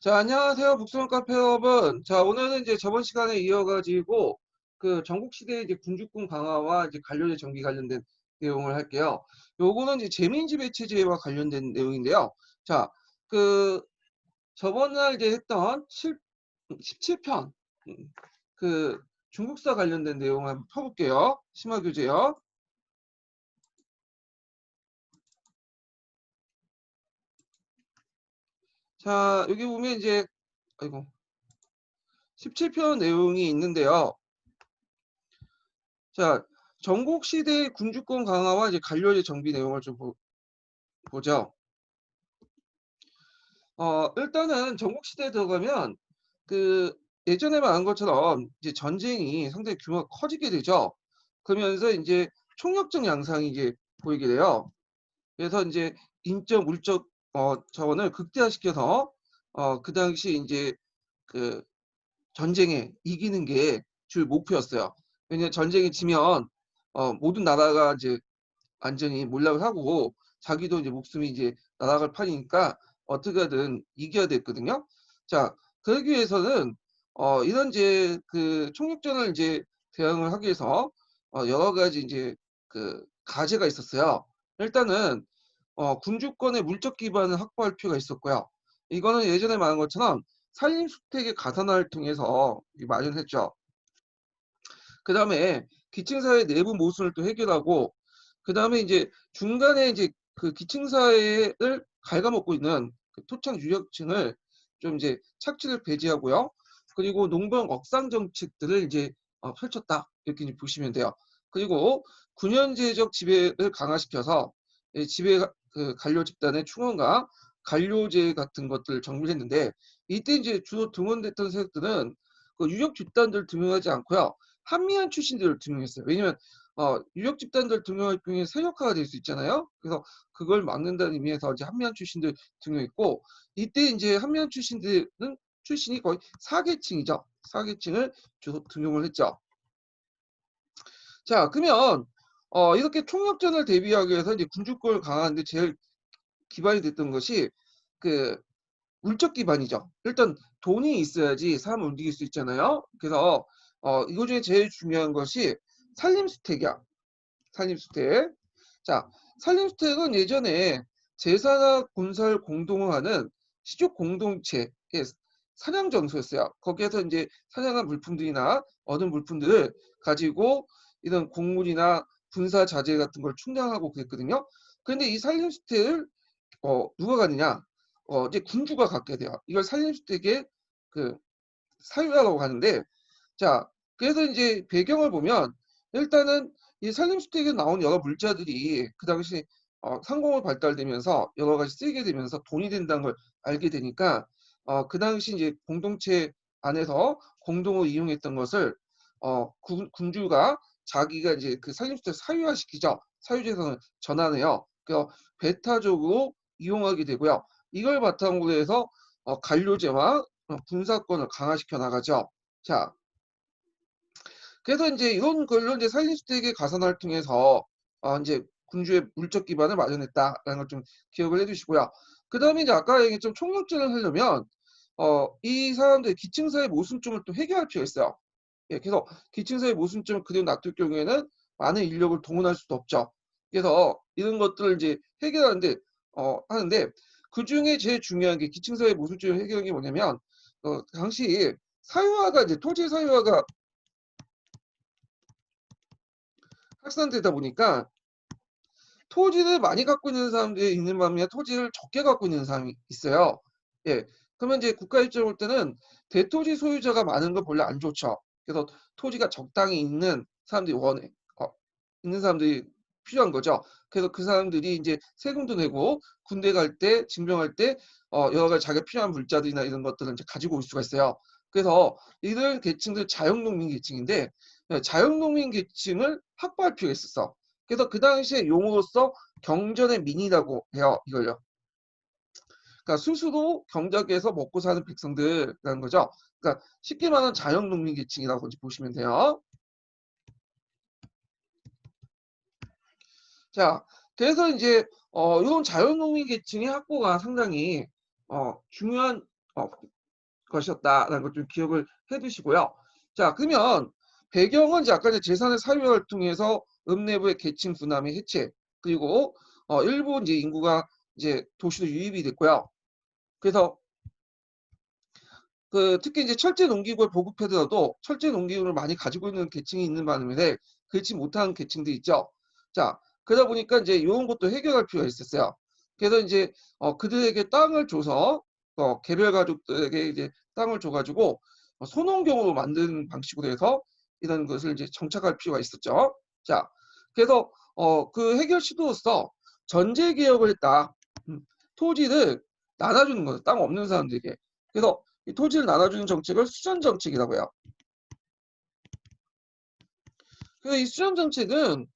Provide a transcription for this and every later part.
자, 안녕하세요. 북스론 카페 여러분. 자, 오늘은 이제 저번 시간에 이어가지고 그 전국시대의 이제 군주군 강화와 이제 관료제 정비 관련된 내용을 할게요. 요거는 이제 재민지 배치제와 관련된 내용인데요. 자, 그 저번 날 이제 했던 17편 그 중국사 관련된 내용 한번 펴볼게요. 심화교재요. 자, 여기 보면 이제 아이고 17편 내용이 있는데요. 자, 전국 시대의 군주권 강화와 이제 관료제 정비 내용을 좀 보죠. 일단은 전국 시대에 들어가면 그 예전에 말한 것처럼 이제 전쟁이 상당히 규모가 커지게 되죠. 그러면서 이제 총력적 양상이 이제 보이게 돼요. 그래서 이제 인적, 물적 자원을 극대화시켜서 그 당시 이제 그 전쟁에 이기는 게 주 목표였어요. 왜냐하면 전쟁에 지면 모든 나라가 이제 완전히 몰락을 하고 자기도 이제 목숨이 이제 날아갈 판이니까 어떻게든 이겨야 됐거든요. 자, 그러기 위해서는 이런 이제 그 총력전을 이제 대응을 하기 위해서 여러 가지 이제 그 과제가 있었어요. 일단은 군주권의 물적 기반을 확보할 필요가 있었고요. 이거는 예전에 말한 것처럼 산림수택의 가산화를 통해서 마련했죠. 그다음에 기층사회 내부 모순을 또 해결하고 그다음에 이제 중간에 이제 그 기층사회를 갉아먹고 있는 그 토착 유력층을 좀 이제 착취를 배제하고요. 그리고 농경 억상 정책들을 이제 펼쳤다. 이렇게 이제 보시면 돼요. 그리고 군연제적 지배를 강화시켜서 지배 그 관료 집단의 충원과 관료제 같은 것들을 정비했는데 이때 이제 주로 등원됐던 세력들은 그 유력 집단들 등용하지 않고요. 한미한 출신들을 등용했어요. 왜냐면 유력 집단들 등용할 경우에 세력화가 될 수 있잖아요. 그래서 그걸 막는다는 의미에서 이제 한미한 출신들 등용했고 이때 이제 한미한 출신이 거의 사계층이죠. 사계층을 주로 등용을 했죠. 자, 그러면 이렇게 총력전을 대비하기 위해서 이제 군주권을 강화하는데 제일 기반이 됐던 것이 그 물적 기반이죠. 일단 돈이 있어야지 사람을 움직일 수 있잖아요. 그래서 이거 중에 제일 중요한 것이 산림수택이야. 산림수택. 자, 산림수택은 예전에 제사나 군사를 공동으로 하는 시족 공동체의 사냥 장소였어요. 거기에서 이제 사냥한 물품들이나 얻은 물품들을 가지고 이런 곡물이나 군사 자재 같은 걸 충당하고 그랬거든요. 그런데 이 산림수택을 누가 가느냐? 이제 군주가 갖게 돼요. 이걸 산림주택의 그 사유라고 하는데, 자, 그래서 이제 배경을 보면 일단은 이 산림주택에 나온 여러 물자들이 그 당시 상공을 발달되면서 여러 가지 쓰이게 되면서 돈이 된다는 걸 알게 되니까 그 당시 이제 공동체 안에서 공동으로 이용했던 것을 군주가 자기가 이제 그 산림주택 사유화시키죠. 사유재산을 전환해요. 그래서 배타적으로 이용하게 되고요. 이걸 바탕으로 해서 관료제와 군사권을 강화시켜 나가죠. 자, 그래서 이제 이런 걸로 이제 산림주택의 가산화를 통해서 이제 군주의 물적 기반을 마련했다라는 걸 좀 기억을 해두시고요. 그 다음에 이제 아까 얘기했던 총력전을 하려면 이 사람들의 기층사회 모순점을 또 해결할 필요가 있어요. 예, 그래서 기층사회 모순점을 그대로 놔둘 경우에는 많은 인력을 동원할 수도 없죠. 그래서 이런 것들을 이제 해결하는데 하는데 그 중에 제일 중요한 게 기층사회 모순점을 해결하는 게 뭐냐면 당시 사유화가 이제 토지 사유화가 확산되다 보니까 토지를 많이 갖고 있는 사람들이 있는 반면에 토지를 적게 갖고 있는 사람이 있어요. 예. 그러면 이제 국가 입장으로 볼 때는 대토지 소유자가 많은 건 본래 안 좋죠. 그래서 토지가 적당히 있는 사람들이 원해. 있는 사람들이 필요한 거죠. 그래서 그 사람들이 이제 세금도 내고 군대 갈 때, 징병할 때 여러 가지 자기가 필요한 물자들이나 이런 것들을 이제 가지고 올 수가 있어요. 그래서 이런 계층들 자연농민 계층인데 자연농민 계층을 확보할 필요가 있었어. 그래서 그 당시에 용어로서 경전의 민이라고 해요. 이걸요. 그러니까 스스로 경작해서 먹고 사는 백성들이라는 거죠. 그러니까 쉽게 말하면 자연농민 계층이라고 이제 보시면 돼요. 자, 그래서 이제 이런 자연농민 계층의 확보가 상당히 중요한 것이었다라는 걸 좀 기억을 해 두시고요. 자, 그러면 배경은 이제 아까 이제 재산의 사유화를 통해서 읍내부의 계층 분함의 해체, 그리고 일부 이제 인구가 이제 도시로 유입이 됐고요. 그래서 특히 이제 철제 농기구를 보급하더라도 철제 농기구를 많이 가지고 있는 계층이 있는 반면에 그렇지 못한 계층들이 있죠. 자, 그러다 보니까 이제 요런 것도 해결할 필요가 있었어요. 그래서 이제 그들에게 땅을 줘서 개별 가족들에게 이제 땅을 줘 가지고 소농경으로 만드는 방식으로 해서 이런 것을 이제 정착할 필요가 있었죠. 자, 그래서 그 해결 시도로서 전제 개혁을 했다. 토지를 나눠주는 거예요. 땅 없는 사람들에게. 그래서 이 토지를 나눠주는 정책을 수전 정책이라고 해요. 그래서 이 수전 정책은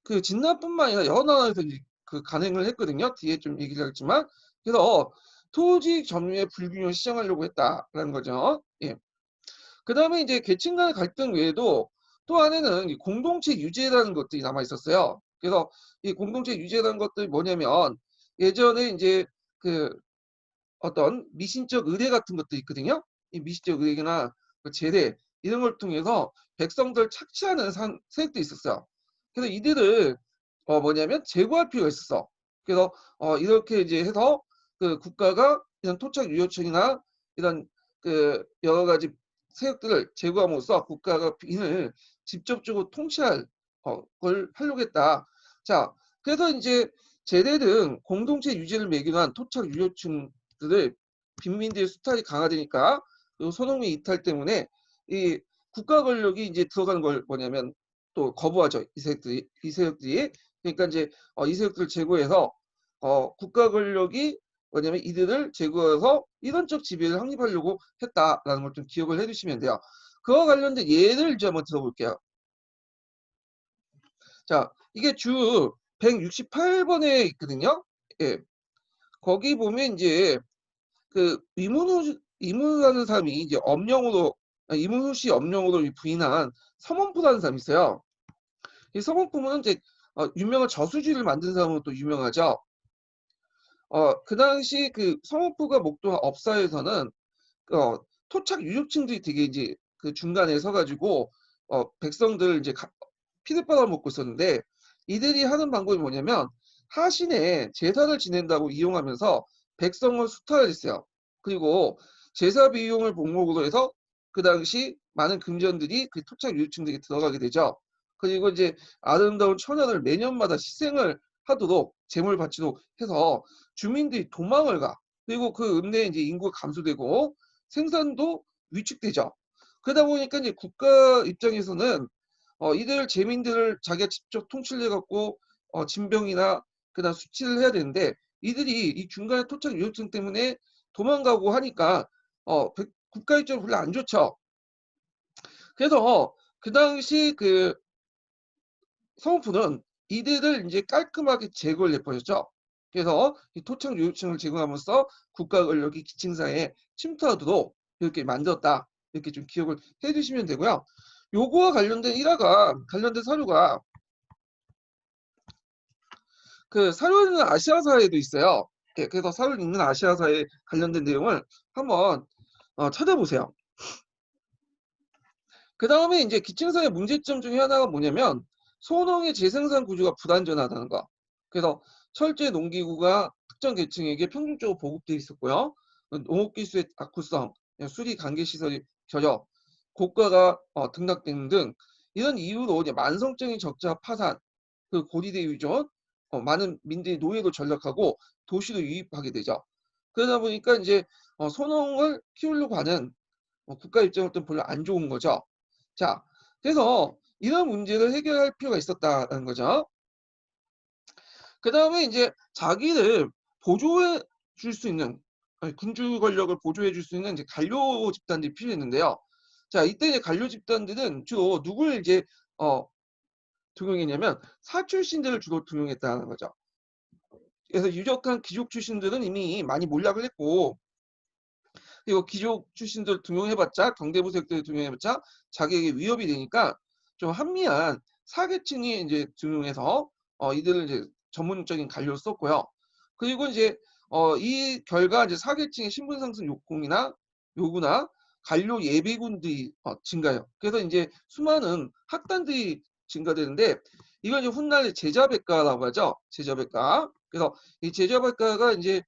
그 진나뿐만 아니라 여러 나라에서 그 간행을 했거든요. 뒤에 좀 얘기를 하겠지만. 그래서 토지 점유의 불균형을 시정하려고 했다라는 거죠. 예. 그다음에 이제 계층 간의 갈등 외에도 또 안에는 이 공동체 유지라는 것들이 남아 있었어요. 그래서 이 공동체 유지라는 것들이 뭐냐면 예전에 이제 그 어떤 미신적 의례 같은 것도 있거든요. 이 미신적 의례나 그 제례 이런 걸 통해서 백성들 착취하는 세력도 있었어요. 그래서 이들을 뭐냐면 제거할 필요가 있었어. 그래서 이렇게 이제 해서 그 국가가 이런 토착 유효층이나 이런 그 여러 가지 세력들을 제거함으로써 국가가 빈을 직접적으로 통치할 걸 하려고 했다. 자, 그래서 이제 제대 등 공동체 유지를 매개로 한 토착 유효층들을 빈민들의 수탈이 강화되니까 요 손흥민 이탈 때문에 이 국가 권력이 이제 들어가는 걸 뭐냐면 또 거부하죠. 이 세력들이. 그러니까 이제 이 세력들을 제거해서 국가 권력이 뭐냐면 이들을 제거해서 이론적 지배를 확립하려고 했다라는 걸 좀 기억을 해 주시면 돼요. 그와 관련된 예를 이제 한번 들어볼게요. 자, 이게 주 168번에 있거든요. 예. 거기 보면 이제 그 이문후라는 사람이 이제 이문후 씨 엄령으로 부인한 서문부라는 사람이 있어요. 이 서문부는 이제 유명한 저수지를 만든 사람으로 또 유명하죠. 그 당시 그 서문부가 목도한 업사에서는 어, 토착 유족층들이 되게 이제 그 중간에 서가지고 백성들 이제 피를 빨아먹고 있었는데 이들이 하는 방법이 뭐냐면 하신에 제사를 지낸다고 이용하면서 백성을 수탈했어요. 그리고 제사 비용을 목록으로 해서 그 당시 많은 금전들이 그 토착 유족층들이 들어가게 되죠. 그리고 이제 아름다운 처녀를 매년마다 희생을 하도록 제물 바치도록 해서 주민들이 도망을 가. 그리고 그 읍내에 이제 인구가 감소되고 생산도 위축되죠. 그러다 보니까 이제 국가 입장에서는 이들 재민들을 자기가 직접 통치를 해갖고 진병이나 그다음 수치를 해야 되는데 이들이 이 중간에 토착 유효증 때문에 도망가고 하니까 국가 입장으로 별로 안 좋죠. 그래서 그 당시 그 서울프는 이들을 이제 깔끔하게 제거를 해버렸죠. 그래서 이 토착 유효층을 제거하면서 국가 권력이 기층사회에 침투하도록 이렇게 만들었다. 이렇게 좀 기억을 해주시면 되고요. 요거와 관련된 일화가 관련된 사료가 그 사료 있는 아시아사에도 있어요. 예, 그래서 사료 있는 아시아사에 관련된 내용을 한번 찾아보세요. 그 다음에 이제 기층사의 문제점 중에 하나가 뭐냐면 소농의 재생산 구조가 불안전하다는 거. 그래서 철제 농기구가 특정 계층에게 평균적으로 보급되어 있었고요. 농업기술의 악후성, 수리 관계 시설이 겨져 고가가 등락되는 등 이런 이유로 이제 만성적인 적자 파산, 그 고리대 유전, 많은 민들이 노예로 전락하고 도시로 유입하게 되죠. 그러다 보니까 이제 소농을 키우려고 하는 국가 입장으로는 별로 안 좋은 거죠. 자, 그래서 이런 문제를 해결할 필요가 있었다는 거죠. 그 다음에 이제 자기를 보조해 줄 수 있는 군주 권력을 보조해 줄 수 있는 이제 관료 집단들이 필요했는데요. 자, 이때 이제 관료 집단들은 주로 누굴 이제 등용했냐면 사출신들을 주로 등용했다는 거죠. 그래서 유력한 귀족 출신들은 이미 많이 몰락을 했고 그리고 귀족 출신들 등용해봤자 경대부 세력들 등용해봤자 자기에게 위협이 되니까 좀 한미한 사계층이 이제 등용해서 이들을 이제 전문적인 관료를 썼고요. 그리고 이제 이 결과 이제 사계층의 신분 상승 욕공이나 요구나 관료 예비군들이 증가해요. 그래서 이제 수많은 학단들이 증가되는데 이걸 이제 훗날 제자백가라고 하죠. 제자백가. 그래서 이 제자백가가 이제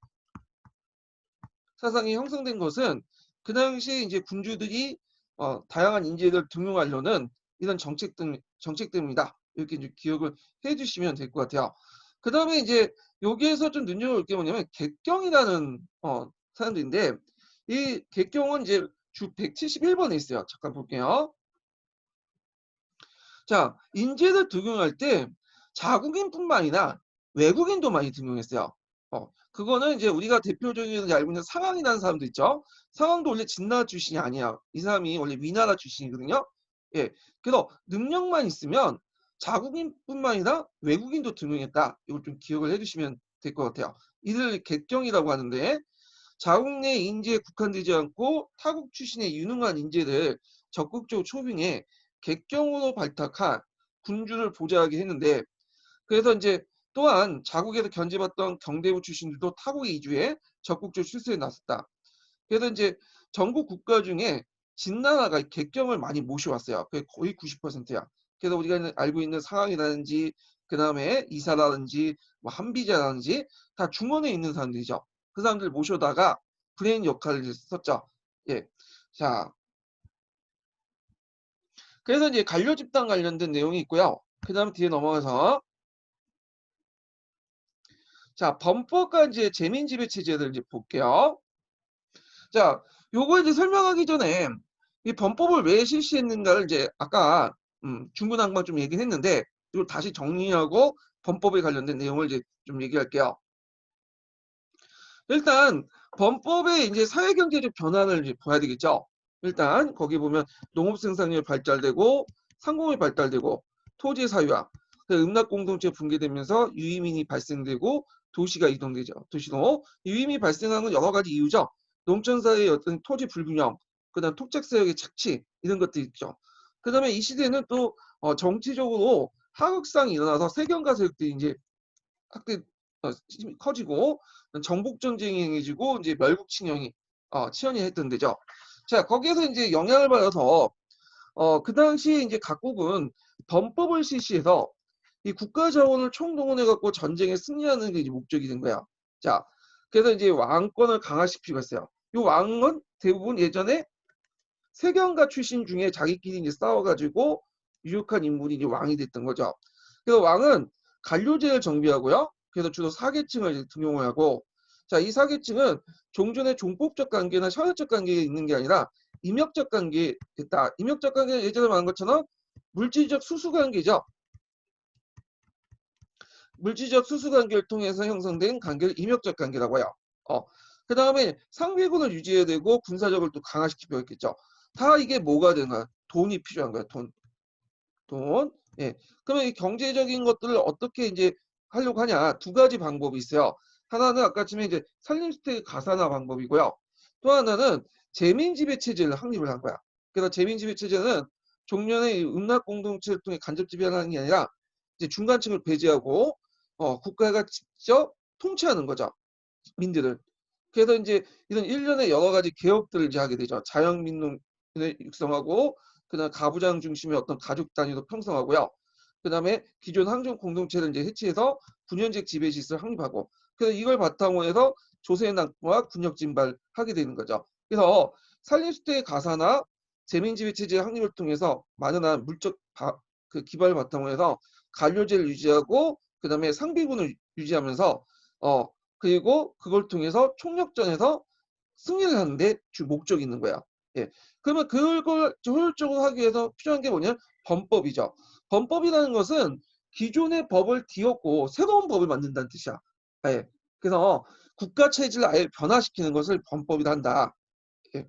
사상이 형성된 것은 그 당시에 이제 군주들이 다양한 인재를 등용하려는 이런 정책 때문이다. 이렇게 이제 기억을 해주시면 될 것 같아요. 그 다음에 이제 여기에서 좀 눈여겨볼 게 뭐냐면 객경이라는 사람들인데 이 객경은 이제 주 171번에 있어요. 잠깐 볼게요. 자, 인재를 등용할 때 자국인뿐만 아니라 외국인도 많이 등용했어요. 그거는 이제 우리가 대표적인 알고 있는 상황이라는 사람도 있죠. 상황도 원래 진나라 출신이 아니야. 이 사람이 원래 위나라 출신이거든요. 예. 그래서 능력만 있으면 자국인뿐만 아니라 외국인도 등용했다. 이걸 좀 기억을 해주시면 될 것 같아요. 이들 객경이라고 하는데 자국 내 인재에 국한되지 않고 타국 출신의 유능한 인재를 적극적으로 초빙해 객경으로 발탁한 군주를 보좌하게 했는데 그래서 이제 또한 자국에서 견제받던 경대부 출신들도 타국에 이주해 적극적으로 출세에 나섰다. 그래서 이제 전국 국가 중에 진나라가 객경을 많이 모셔왔어요. 그게 거의 90%야. 그래서 우리가 알고 있는 상황이라든지 그 다음에 이사라든지 뭐 한비자라든지 다 중원에 있는 사람들이죠. 그 사람들 모셔다가 브레인 역할을 썼죠. 예. 자, 그래서 이제 관료 집단 관련된 내용이 있고요. 그 다음 뒤에 넘어가서 자, 범법과 이제 재민지배 체제를 이제 볼게요. 자, 요거 이제 설명하기 전에 이 범법을 왜 실시했는가를 이제 아까 중구난방 좀 얘기를 했는데 이걸 다시 정리하고 범법에 관련된 내용을 이제 좀 얘기할게요. 일단 범법의 이제 사회경제적 변화를 이제 봐야 되겠죠. 일단 거기 보면 농업 생산력이 발달되고 상공이 발달되고 토지 사유화, 음락 공동체 붕괴되면서 유이민이 발생되고 도시가 이동되죠. 도시도 유이민이 발생하는 건 여러 가지 이유죠. 농촌 사회의 어떤 토지 불균형, 그다음 토착사역의 착취 이런 것들이 있죠. 그다음에 이 시대는 또 정치적으로 하극상이 일어나서 세경가 세력들이 이제 확대 커지고 정복 전쟁이 행해지고 이제 멸국 친형이 치연이 했던 데죠. 자, 거기에서 이제 영향을 받아서 그 당시에 이제 각국은 범법을 실시해서 이 국가 자원을 총동원해 갖고 전쟁에 승리하는 게 이제 목적이 된 거야. 자, 그래서 이제 왕권을 강화시키고 있어요. 이 왕은 대부분 예전에 세경가 출신 중에 자기끼리 이제 싸워가지고 유력한 인물이 이제 왕이 됐던 거죠. 그래서 왕은 관료제를 정비하고요. 그래서 주로 사계층을 등용을 하고, 자, 이 사계층은 종전의 종법적 관계나 셔혈적 관계에 있는 게 아니라 임역적 관계에 있다. 임역적 관계는 예전에 말한 것처럼 물질적 수수 관계죠. 물질적 수수 관계를 통해서 형성된 관계를 임역적 관계라고 해요. 그 다음에 상비군을 유지해야 되고 군사력을 또 강화시키고 있겠죠. 다 이게 뭐가 되는 거야? 돈이 필요한 거야. 돈. 예. 그러면 이 경제적인 것들을 어떻게 이제 하려고 하냐? 두 가지 방법이 있어요. 하나는 아까쯤에 이제 산림주택 가산화 방법이고요. 또 하나는 재민지배 체제를 확립을 한 거야. 그래서 재민지배 체제는 종전의 음락 공동체를 통해 간접 지배하는 게 아니라 이제 중간층을 배제하고 국가가 직접 통치하는 거죠. 민들을. 그래서 이제 이런 일련의 여러 가지 개혁들을 이제 하게 되죠. 자연민농을 육성하고 그다음 가부장 중심의 어떤 가족 단위도 형성하고요. 그다음에 기존 항정 공동체를 이제 해체해서 군연직 지배 질서를 확립하고 그래서 이걸 바탕으로 해서 조세 낙과 군역 진발하게 되는 거죠. 그래서 산림주택의 가사나 재민지배 체제 확립을 통해서 많은 물적 그 기반을 바탕으로 해서 관료제를 유지하고 그다음에 상비군을 유지하면서 그리고 그걸 통해서 총력전에서 승리를 하는데 주 목적이 있는 거야. 예. 그러면 그걸 효율적으로 하기 위해서 필요한 게 뭐냐? 범법이죠. 범법이라는 것은 기존의 법을 뒤엎고 새로운 법을 만든다는 뜻이야. 예. 그래서 국가 체질을 아예 변화시키는 것을 범법이라 한다. 예.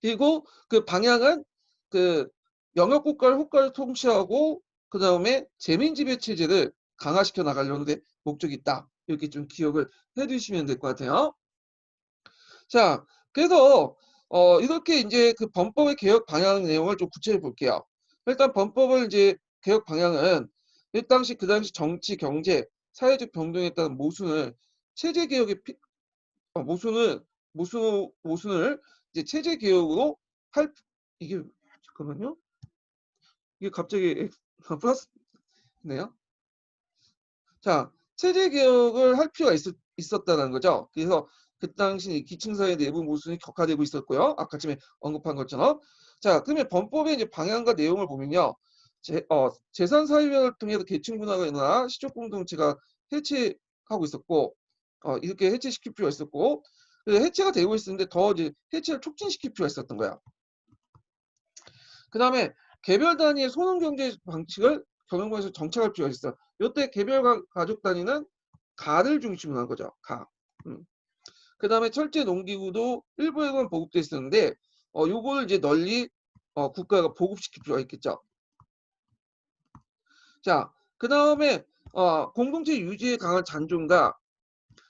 그리고 그 방향은 그 영역 국가를 효과를 통치하고 그 다음에 재민지배 체제를 강화시켜 나가려는 데 목적이 있다. 이렇게 좀 기억을 해두시면 될 것 같아요. 자, 그래서 이렇게 이제 그 범법의 개혁 방향 내용을 좀 구체적으로 볼게요. 일단 범법을 이제 개혁 방향은 그 당시 정치, 경제, 사회적 병동에 따른 모순을 체제 개혁의 모순을 이제 체제 개혁으로 할 이게 잠깐만요. 이게 갑자기 플러스네요. 자, 체제 개혁을 할 필요가 있었다는 거죠. 그래서 그 당시 기층사회 내부 모순이 격화되고 있었고요. 아까 전에 언급한 것처럼. 자, 그러면 범법의 이제 방향과 내용을 보면요. 재산 사유를 통해서 계층 분화가 일어나 시족 공동체가 해체하고 있었고, 이렇게 해체시킬 필요가 있었고, 해체가 되고 있었는데 더 이제 해체를 촉진시킬 필요가 있었던 거야. 그 다음에 개별 단위의 소득 경제 방식을 경영관에서 정착할 필요가 있어. 이때 개별 가족 단위는 가를 중심으로 한 거죠. 가. 그 다음에 철제 농기구도 일부에만 보급돼 있었는데, 요걸 이제 널리 국가가 보급시킬 필요가 있겠죠. 자, 그 다음에 공동체 유지에 강한 잔존과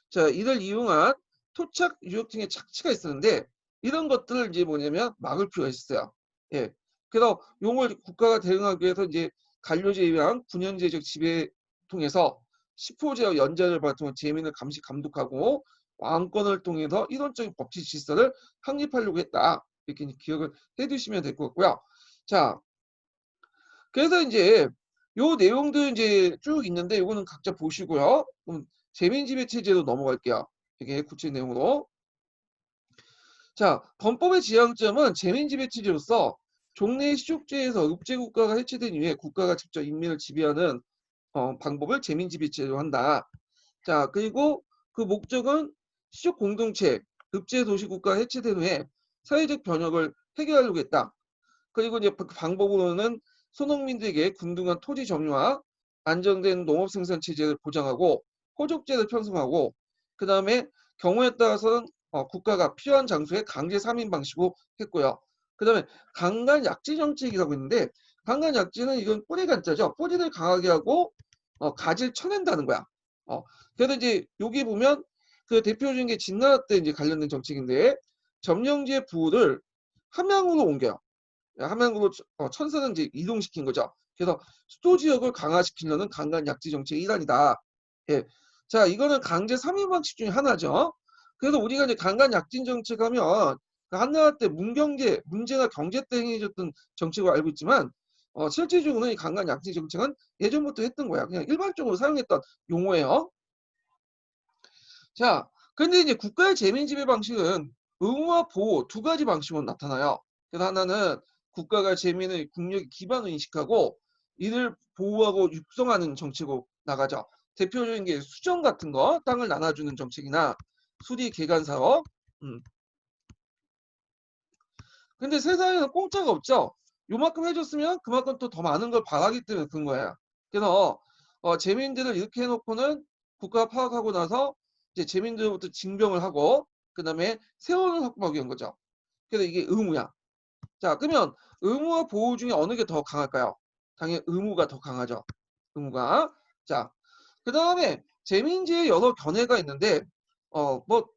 자, 이를 이용한 토착 유역층의 착취가 있었는데 이런 것들을 이제 뭐냐면 막을 필요가 있어요. 예. 그래서 용을 국가가 대응하기 위해서 이제 관료제에 의한 군연제적 지배 통해서 시포제와 연자를 바탕으로 재민을 감시 감독하고 왕권을 통해서 이론적인 법치 질서를 확립하려고 했다. 이렇게 이제 기억을 해두시면 될 것 같고요. 자, 그래서 이제 요 내용들 이제 쭉 있는데 이거는 각자 보시고요. 그럼 재민지배 체제로 넘어갈게요. 이게 구체 내용으로. 자, 범법의 지향점은 재민지배 체제로서 종래 시족제에서 읍제국가가 해체된 이후에 국가가 직접 인민을 지배하는 방법을 재민지배 체제로 한다. 자, 그리고 그 목적은 시족 공동체, 읍제 도시국가가 해체된 후에 사회적 변혁을 해결하려고 했다. 그리고 이제 그 방법으로는 소농민들에게 균등한 토지 점유와 안정된 농업 생산 체제를 보장하고 호족제를 편성하고 그 다음에 경우에 따라서는 국가가 필요한 장소에 강제 삼인 방식으로 했고요. 그 다음에 강간 약지 정책이라고 있는데 강간 약지는 이건 뿌리 간자죠. 뿌리를 강하게 하고 가지를 쳐낸다는 거야. 그래서 이제 여기 보면 그 대표적인 게 진나라 때 이제 관련된 정책인데 점령지의 부를 함양으로 옮겨요. 함양으로 천사는 이제 이동시킨 거죠. 그래서 수도 지역을 강화시키려는 강간 약지 정책의 일환이다. 예. 자, 이거는 강제 3인 방식 중에 하나죠. 그래서 우리가 이제 강간 약진 정책 하면 한나라 때 문제나 경제 때 행해졌던 정책으로 알고 있지만 실질적으로는 이 강간 약진 정책은 예전부터 했던 거야. 그냥 일반적으로 사용했던 용어예요. 자, 근데 이제 국가의 재민 지배 방식은 의무와 보호 두 가지 방식으로 나타나요. 그래서 하나는 국가가 재민의 국력의 기반을 인식하고 이를 보호하고 육성하는 정책으로 나가죠. 대표적인 게 수정 같은 거, 땅을 나눠주는 정책이나 수리 개간 사업. 근데 세상에는 공짜가 없죠. 요만큼 해줬으면 그만큼 또 더 많은 걸 바라기 때문에 그런 거예요. 그래서 재민들을 이렇게 해놓고는 국가가 파악하고 나서 이제 재민들부터 징병을 하고 그 다음에 세원을 확보하기 위한 거죠. 그래서 이게 의무야. 자, 그러면 의무와 보호 중에 어느 게 더 강할까요? 당연히 의무가 더 강하죠. 의무가. 자, 그 다음에 재민지의 여러 견해가 있는데 뭐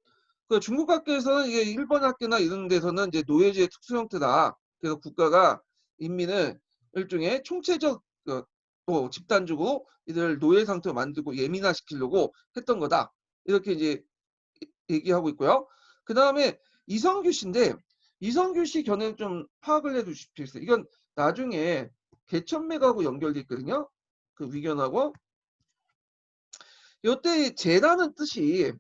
그 중국 학교에서는 이게 일본 학교나 이런 데서는 이제 노예제의 특수 형태다. 그래서 국가가 인민을 일종의 총체적 집단적으로 이들 노예 상태로 만들고 예민화시키려고 했던 거다. 이렇게 이제 얘기하고 있고요. 그 다음에 이성규 씨인데 이성규 씨 견해는 좀 파악을 해두실 필요 있어요. 이건 나중에 개천맥하고 연결돼 있거든요. 그 위견하고. 이때 재라는 뜻이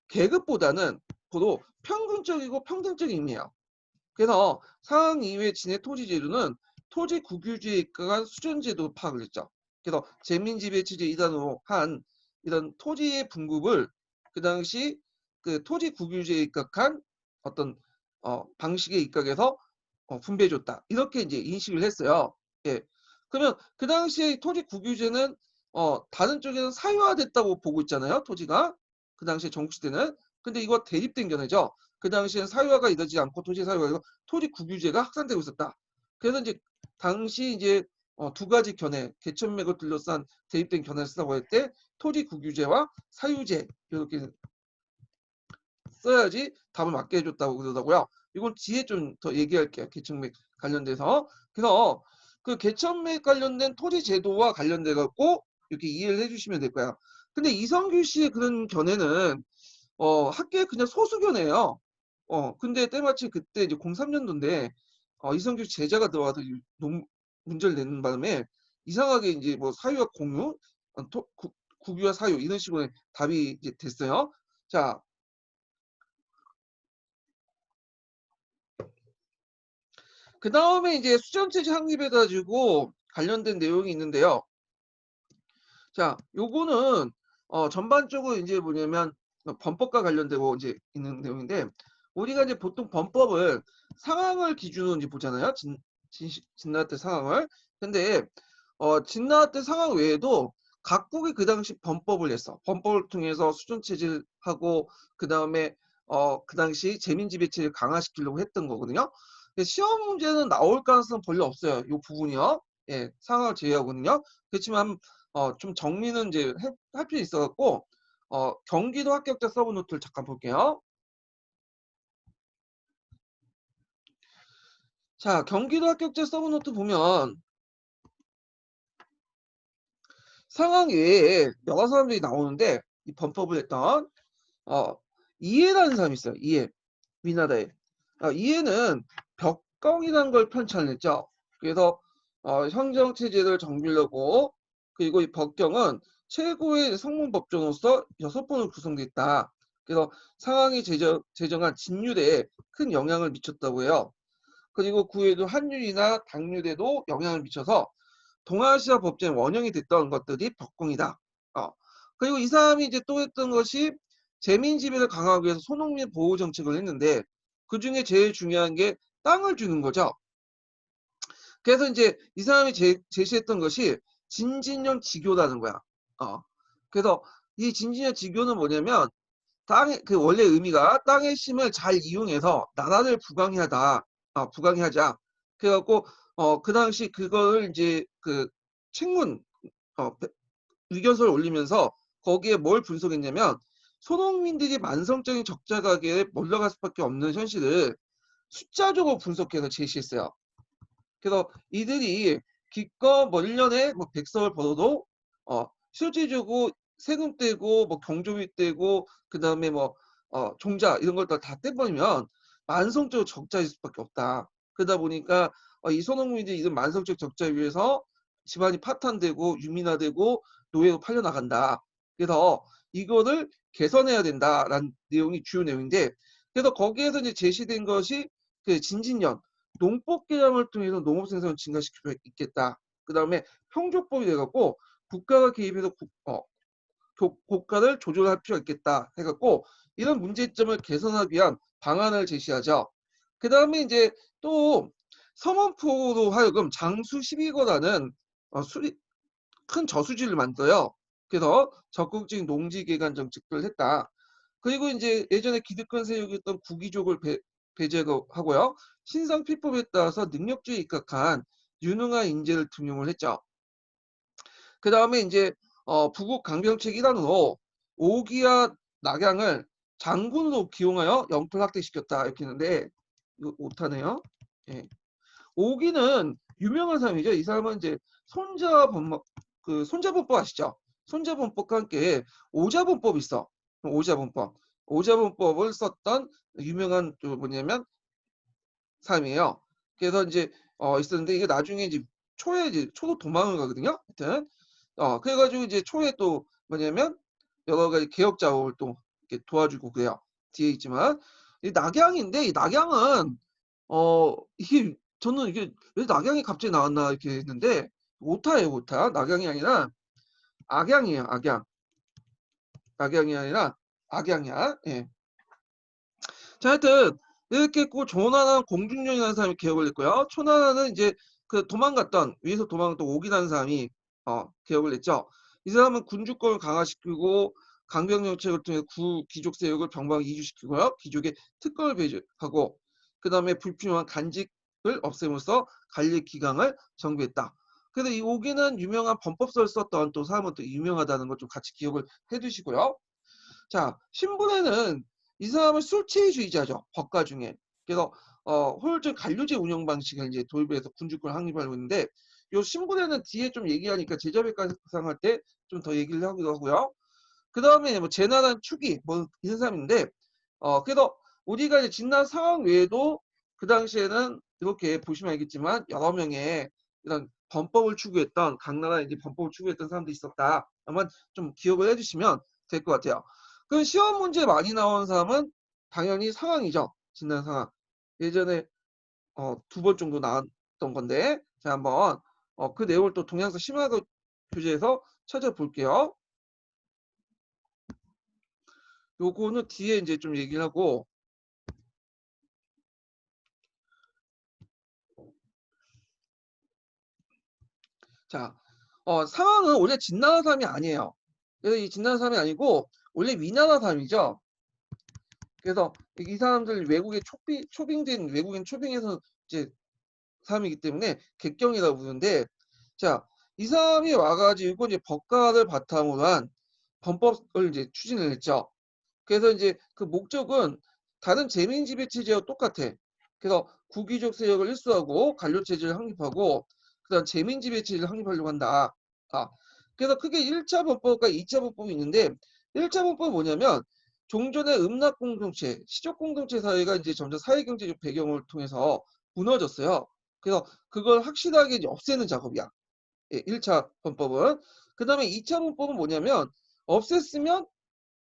계급보다는 고도 평균적이고 평등적인 의미예요. 그래서 상황 이외의 진해 토지 제도는 토지 국유지에 입각한 수준제도 파악을 했죠. 그래서 재민지배체제 이단으로 한 이런 토지의 분급을 그 당시 그 토지 국유지에 입각한 어떤 방식에 입각해서 분배해줬다. 이렇게 이제 인식을 했어요. 예. 그러면 그 당시에 토지 국유제는 다른 쪽에는 사유화됐다고 보고 있잖아요. 토지가 그 당시에 전국시대는. 근데 이거 대립된 견해죠. 그 당시에는 사유화가 이루어지지 않고 토지 사유화가 이고 토지 국유제가 확산되고 있었다. 그래서 이제 당시 이제 두 가지 견해, 개천맥을 둘러싼 대립된 견해를 쓰라고 할 때 토지 국유제와 사유제 이렇게 써야지 답을 맞게 해줬다고 그러더라고요. 이건 뒤에 좀 더 얘기할게요. 개천맥 관련돼서. 그래서 그 개천맥 관련된 토지 제도와 관련돼 갖고 이렇게 이해를 해주시면 될 거야. 근데 이성규 씨의 그런 견해는 학계의 그냥 소수 견해예요. 근데 때마침 그때 이제 03년도인데 이성규 제자가 들어와서 문제를 내는 바람에 이상하게 이제 뭐 사유와 공유, 국유와 사유 이런 식으로 답이 이제 됐어요. 자, 그 다음에 이제 수전체제 확립해가지고 관련된 내용이 있는데요. 자, 요거는 전반적으로 이제 뭐냐면 범법과 관련되고 이제 있는 내용인데 우리가 이제 보통 범법을 상황을 기준으로 이제 보잖아요. 진나태 상황을. 근데 진나태 상황 외에도 각국이 그 당시 범법을 냈어. 범법을 통해서 수준체제를 하고 그 다음에 그 당시 재민지배체를 강화시키려고 했던 거거든요. 시험 문제는 나올 가능성은 별로 없어요. 이 부분이요. 예, 상황을 제외하거든요. 그렇지만 좀 정리는 이제 할 필요 있어갖고 경기도 합격자 서브 노트를 잠깐 볼게요. 자, 경기도 합격자 서브 노트 보면 상황 외에 여러 사람들이 나오는데 이 범법을 했던 어, 이해라는 사람이 있어요. 이해, 위나다에. 이해는 벽경이라는 걸 편찬했죠. 그래서 형정체제를 정비려고 그리고 이 벽경은 최고의 성문법조로서 6번으로 구성되어 있다. 그래서 상황이 제정한 진유대에 큰 영향을 미쳤다고 해요. 그리고 그 외에도 한유리나 당유대도 영향을 미쳐서 동아시아 법제의 원형이 됐던 것들이 벽공이다. 어. 그리고 이 사람이 이제 또 했던 것이 재민 지배를 강화하기 위해서 소농민 보호 정책을 했는데 그 중에 제일 중요한 게 땅을 주는 거죠. 그래서 이제 이 사람이 제시했던 것이 진진영 지교라는 거야. 그래서 이 진진영 지교는 뭐냐면 땅의 그 원래 의미가 땅의 힘을 잘 이용해서 나라를 부강하다, 부강하자. 그래갖고 그 당시 그거를 이제 그 책문 의견서를 올리면서 거기에 뭘 분석했냐면 소농민들이 만성적인 적자 가계에 몰려갈 수밖에 없는 현실을 숫자적으로 분석해서 제시했어요. 그래서 이들이 기껏 뭐 1년에 뭐 100석을 벌어도 실질적으로 세금 떼고 뭐 경조비 떼고 그다음에 뭐 종자 이런 걸 다 떼버리면 만성적으로 적자일 수밖에 없다. 그러다 보니까 이 소농민들이 이런 만성적 적자에 의해서 집안이 파탄되고 유민화되고 노예로 팔려나간다. 그래서 이거를 개선해야 된다라는 내용이 주요 내용인데 그래서 거기에서 이제 제시된 것이 그 진진년 농법 개량을 통해서 농업 생산을 증가시킬 수 있겠다. 그 다음에 평족법이 돼갖고 국가가 개입해서 고가를 조절할 필요가 있겠다 해갖고 이런 문제점을 개선하기 위한 방안을 제시하죠. 그 다음에 이제 또 서문포로 하여금 장수 12거라는 큰 저수지를 만들어요. 그래서 적극적인 농지개간 정책을 했다. 그리고 이제 예전에 기득권 세력이었던 구기족을 배제하고요. 신상 피법에 따라서 능력주의에 입각한 유능한 인재를 등용을 했죠. 그 다음에 이제 부국 강병책 일환으로 오기와 낙양을 장군으로 기용하여 영토를 확대시켰다 이렇게 했는데 이거 못하네요. 예. 오기는 유명한 사람이죠. 이 사람은 이제 손자본법 아시죠? 손자본법과 함께 오자본법이 있어. 오자본법. 오자본법을 썼던 유명한 뭐냐면 사람이에요. 그래서 이제 있었는데 이게 나중에 이제 초에 이제 초도 도망을 가거든요. 하여튼 그래가지고 이제 초에 또 뭐냐면 여러 가지 개혁 작업을 또 이렇게 도와주고 그래요. 뒤에 있지만 이 낙양인데 이 낙양은 이게 저는 이게 왜 낙양이 갑자기 나왔나 이렇게 했는데 오타예요 오타. 낙양이 아니라 악양이에요 악양. 낙양이 아니라 악양이야. 예. 자, 하여튼 이렇게 했고 조나는 공중령이라는 사람이 개혁을 했고요. 초나는 이제 그 도망갔던 위에서 도망갔던 옥이라는 사람이 개혁을 했죠. 이 사람은 군주권을 강화시키고 강병 정책을 통해 귀족 세력을 병방 이주시키고요. 귀족의 특권을 배제하고 그 다음에 불필요한 간직을 없앰으로써 관리 기강을 정비했다. 그래서 이 옥이는 유명한 범법서를 썼던 또 사람은 또 유명하다는 걸 좀 같이 기억을 해두시고요. 자, 신분에는 이 사람은 술체주의자죠. 법가 중에. 그래서 효율적 관료제 운영 방식을 이제 도입해서 군주권을 확립하고 있는데 요 신분에는 뒤에 좀 얘기하니까 제자백과상 할 때 좀 더 얘기를 하기도 하고요. 그 다음에 뭐 제나란 축이 뭐 이런 사람인데 그래서 우리가 이제 진단 상황 외에도 그 당시에는 이렇게 보시면 알겠지만 여러 명의 이런 범법을 추구했던 각 나라에 이제 범법을 추구했던 사람들이 있었다. 한번 좀 기억을 해주시면 될 것 같아요. 그 시험 문제 많이 나온 사람은 당연히 상황이죠. 진단 상황. 예전에 2번 정도 나왔던 건데, 자 한번 그 내용을 또 동양사 심화도 교재에서 찾아볼게요. 요거는 뒤에 이제 좀 얘기를 하고, 자, 상황은 원래 진나라 사람이 아니에요. 그래서 이 진나라 사람이 아니고 원래 위나라 사람이죠. 그래서 이 사람들 외국에 초빙된 외국인 초빙해서 이제 사람이기 때문에 객경이라고 부르는데, 자, 이 사람이 와가지고 이제 법과를 바탕으로 한 범법을 이제 추진을 했죠. 그래서 이제 그 목적은 다른 재민 지배 체제와 똑같아. 그래서 구귀족 세력을 일수하고 관료 체제를 확립하고 그다음 재민 지배 체제를 확립하려고 한다. 아, 그래서 크게 1차 범법과 2차 범법이 있는데 1차 범법은 뭐냐면 종전의 음락 공동체, 시족 공동체 사회가 이제 점점 사회 경제적 배경을 통해서 무너졌어요. 그래서 그걸 확실하게 이제 없애는 작업이야. 예, 1차 범법은. 그다음에 2차 범법은 뭐냐면 없앴으면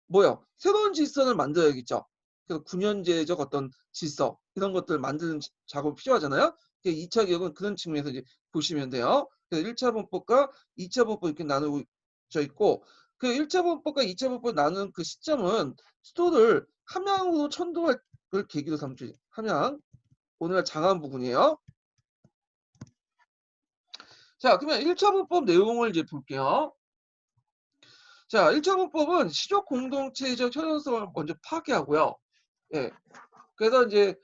뭐요? 새로운 질서를 만들어야겠죠. 그래서 군연제적 어떤 질서 이런 것들을 만드는 작업이 필요하잖아요. 2차 개혁은 그런 측면에서 이제 보시면 돼요. 그래서 1차 범법과 2차 범법 이렇게 나누어져 있고 그 1차 범법과 2차 범법 나누는 그 시점은 수도를 함양으로 천도할 걸 계기로 삼죠. 함양 오늘날 장안 부근이에요. 자, 그러면 1차 범법 내용을 이제 볼게요. 자, 1차 범법은 시족 공동체적 현현성을 먼저 파괴하고요. 예. 그래서 이제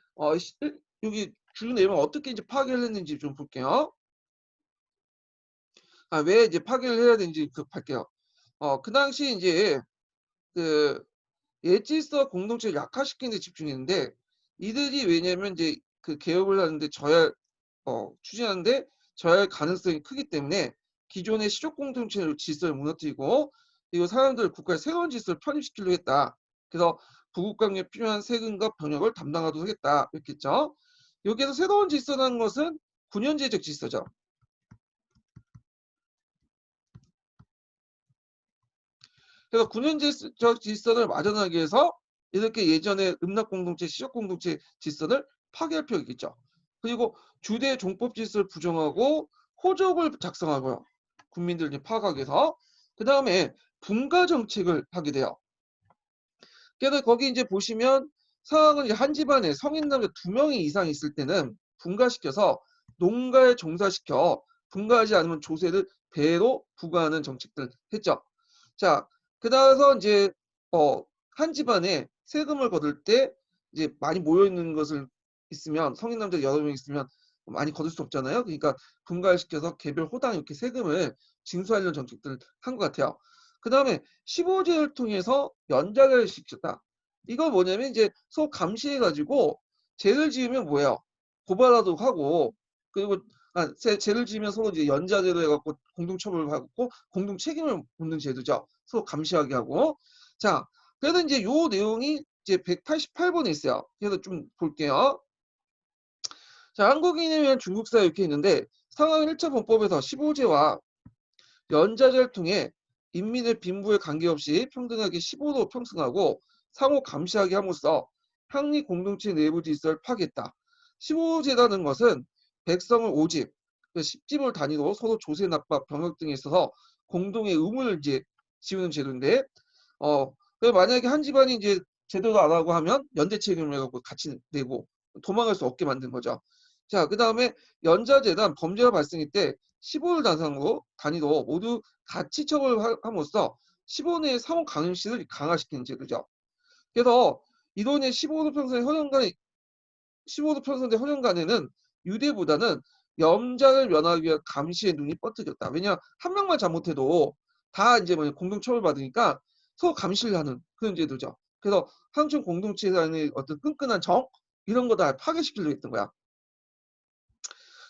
여기 주 내용을 어떻게 이제 파괴를 했는지 좀 볼게요. 왜 이제 파괴를 해야 되는지 할게요. 그 당시 이제 그 예질서 공동체를 약화시키는 데 집중했는데 이들이 왜냐면 이제 그 개혁을 하는데 추진하는데 저할 가능성이 크기 때문에 기존의 시족 공동체 질서를 무너뜨리고 그리고 사람들 국가의 새로운 질서를 편입시키려고 했다. 그래서 부국강에 필요한 세금과 병역을 담당하도록 하겠다. 이렇게 했죠. 여기에서 새로운 질서라는 것은 군연제적 질서죠. 그래서 군연제적 질서를 마련하기 위해서 이렇게 예전에 음락공동체, 시족공동체 질서를 파괴할 필요가 있겠죠. 그리고 주대 종법 질서를 부정하고 호적을 작성하고요. 국민들을 파악하기 위해서. 그 다음에 분가 정책을 하게 돼요. 그래서 거기 이제 보시면 상황은 이제 한 집안에 성인 남자 2명이 이상 있을 때는 분가시켜서 농가에 종사시켜 분가하지 않으면 조세를 배로 부과하는 정책들 했죠. 자, 그다음에서 이제 한 집안에 세금을 거둘 때 이제 많이 모여 있는 것을 있으면 성인 남자 여러 명 있으면 많이 거둘 수 없잖아요. 그러니까 분가를 시켜서 개별 호당 이렇게 세금을 징수하려는 정책들을 한 것 같아요. 그다음에 15제를 통해서 연장을 시켰다. 이거 뭐냐면 이제 서로 감시해가지고 죄를 지으면 뭐예요? 고발하도록 하고 그리고 죄를 지으면 서로 이제 연자제로 해갖고 공동처벌을 하고 공동 책임을 묻는 제도죠. 서로 감시하게 하고. 자, 그래서 이제 요 내용이 이제 188번에 있어요. 그래서 좀 볼게요. 자, 한국인이면 중국사 이렇게 있는데 상황 1차 범법에서 15제와 연자제를 통해 인민의 빈부에 관계없이 평등하게 15도 평등하고 상호 감시하게 함으로써 항리 공동체 내부 질서를 파괴했다. 15제라는 것은 백성을 5집, 10집을 단위로 서로 조세, 납박, 병역 등에 있어서 공동의 의무를 이제 지우는 제도인데, 만약에 한 집안이 이제 제대로 안 하고 하면 연대 책임을 해갖고 같이 내고 도망갈 수 없게 만든 거죠. 자, 그 다음에 연자재단 범죄가 발생할 때 15일 단위로 모두 같이 처벌함으로써 15년의 사후 강행시를 강화시키는 제도죠. 그래서 이론의 15도 평선의 헌현간에 15도 평선대 헌현간에는 유대보다는 염자를 면하기 위한 감시의 눈이 뻗어졌다. 왜냐 한 명만 잘못해도 다 이제 뭐 공동 처벌받으니까 서로 감시를 하는 그런 제도죠. 그래서 한층 공동체 간의 어떤 끈끈한 정 이런 거 다 파괴시키려고 했던 거야.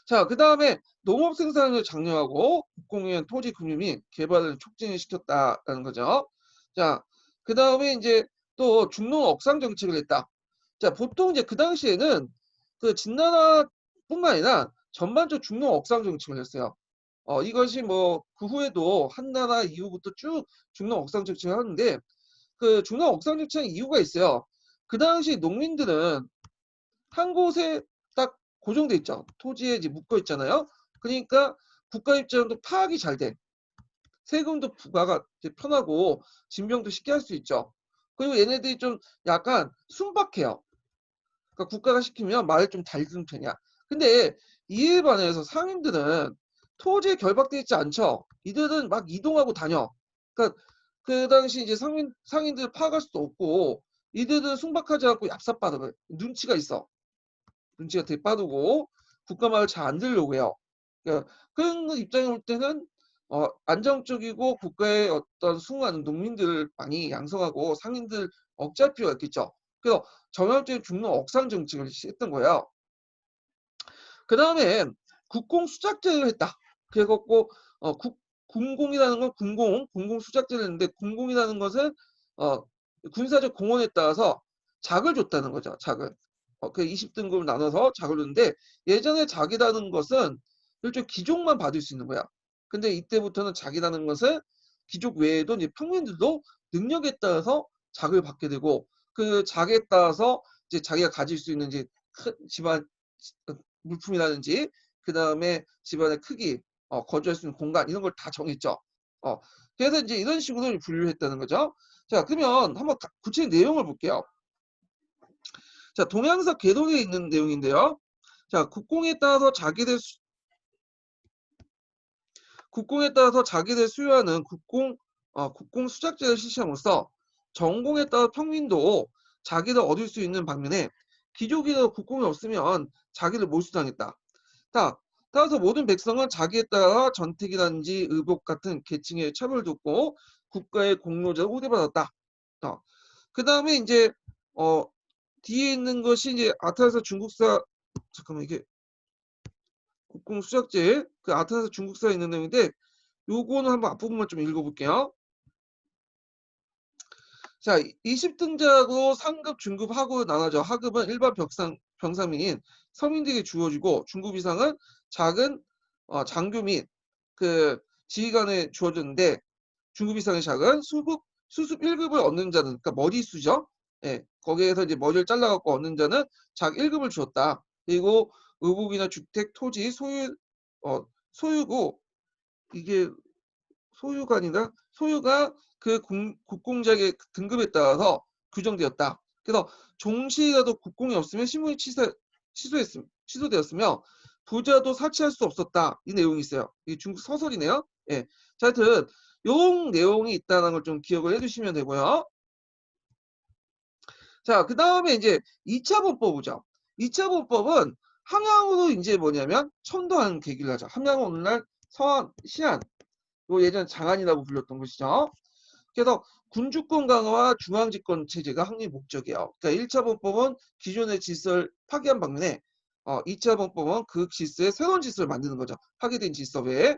자, 그 다음에 농업 생산을 장려하고 국공유한 토지 금융 및 개발을 촉진을 시켰다라는 거죠. 자, 그 다음에 이제 또 중농 억상 정책을 했다. 자, 보통 이제 그 당시에는 그 진나라뿐만 아니라 전반적 중농 억상 정책을 했어요. 이것이 뭐 그 후에도 한나라 이후부터 쭉 중농 억상 정책을 하는데 그 중농 억상 정책의 이유가 있어요. 그 당시 농민들은 한 곳에 딱 고정돼 있죠. 토지에 이제 묶어 있잖아요. 그러니까 국가 입장도 파악이 잘 돼. 세금도 부과가 이제 편하고 진병도 쉽게 할 수 있죠. 그리고 얘네들이 좀 약간 순박해요. 그러니까 국가가 시키면 말을 좀 달는 편이야. 근데 이에 반해서 상인들은 토지에 결박돼 있지 않죠. 이들은 막 이동하고 다녀. 그러니까 그 당시 이제 상인들 파악할 수도 없고 이들은 순박하지 않고 얍삽바득을 눈치가 있어. 눈치가 되게 빠르고 국가 말을 잘 안 들으려고 해요. 그러니까 그런 입장에 볼 때는 안정적이고 국가의 어떤 수많은 농민들을 많이 양성하고 상인들 억제할 필요가 있겠죠. 그래서 전형적인 중농 억상 정책을 했던 거예요. 그 다음에 국공 수작제를 했다. 그래갖고 군공이라는 건 군공 수작제를 했는데 군공이라는 것은 어, 군사적 공헌에 따라서 작을 줬다는 거죠. 작을. 그 20등급을 나눠서 작을 줬는데 예전에 작이라는 것은 일종 귀족만 받을 수 있는 거야. 근데 이때부터는 작이라는 것은 귀족 외에도 이제 평민들도 능력에 따라서 작을 받게 되고 그 작에 따라서 이제 자기가 가질 수 있는 이제 큰 집안 물품이라든지 그 다음에 집안의 크기, 거주할 수 있는 공간 이런 걸 다 정했죠. 그래서 이제 이런 식으로 분류했다는 거죠. 자, 그러면 한번 구체적인 내용을 볼게요. 자, 동양사 계동에 있는 내용인데요. 자, 국공에 따라서 자기들 수요하는 국공 수작제를 실시함으로써 전공에 따라 평민도 자기를 얻을 수 있는 반면에 귀족이나 국공이 없으면 자기를 몰수당했다. 자, 따라서 모든 백성은 자기에 따라 전택이라든지 의복 같은 계층의 차별을 두고 국가의 공로자로 우대받았다. 그 다음에 이제 어, 뒤에 있는 것이 이제 아타르사 중국사 잠깐만 이게 국공 수작제 그 아타르사 중국사에 있는 내용인데 요거는 한번 앞부분만 좀 읽어볼게요. 자, 20등작으로 상급, 중급, 하급으로 나눠져. 하급은 일반 병사민인 서민들에게 주어지고 중급 이상은 작은 장교 및 그 지휘관에 주어졌는데 중급 이상의 작은 수습 1급을 얻는 자는 그러니까 머리수죠. 예, 거기에서 이제 머리를 잘라갖고 얻는 자는 작 1급을 주었다. 그리고 의복이나 주택, 토지, 소유고 이게 소유가 아니라 소유가 그 국공작의 등급에 따라서 규정되었다. 그래서 종시라도 국공이 없으면 신분이 취소되었으며 부자도 사치할 수 없었다. 이 내용이 있어요. 이 중국 서설이네요. 예. 자, 하여튼 요 내용이 있다는 걸 좀 기억을 해주시면 되고요. 자, 그 다음에 이제 2차 범법 보죠. 2차 범법은 함양으로 이제 뭐냐면 천도하는 계기를 하죠. 함양은 오늘날 서안, 시안, 요 예전 장안이라고 불렸던 것이죠. 그래서 군주권 강화와 중앙집권 체제가 확립 목적이에요. 그러니까 1차 범법은 기존의 질서를 파괴한 방면에 2차 범법은 그 질서에 새로운 질서를 만드는 거죠. 파괴된 질서 외에.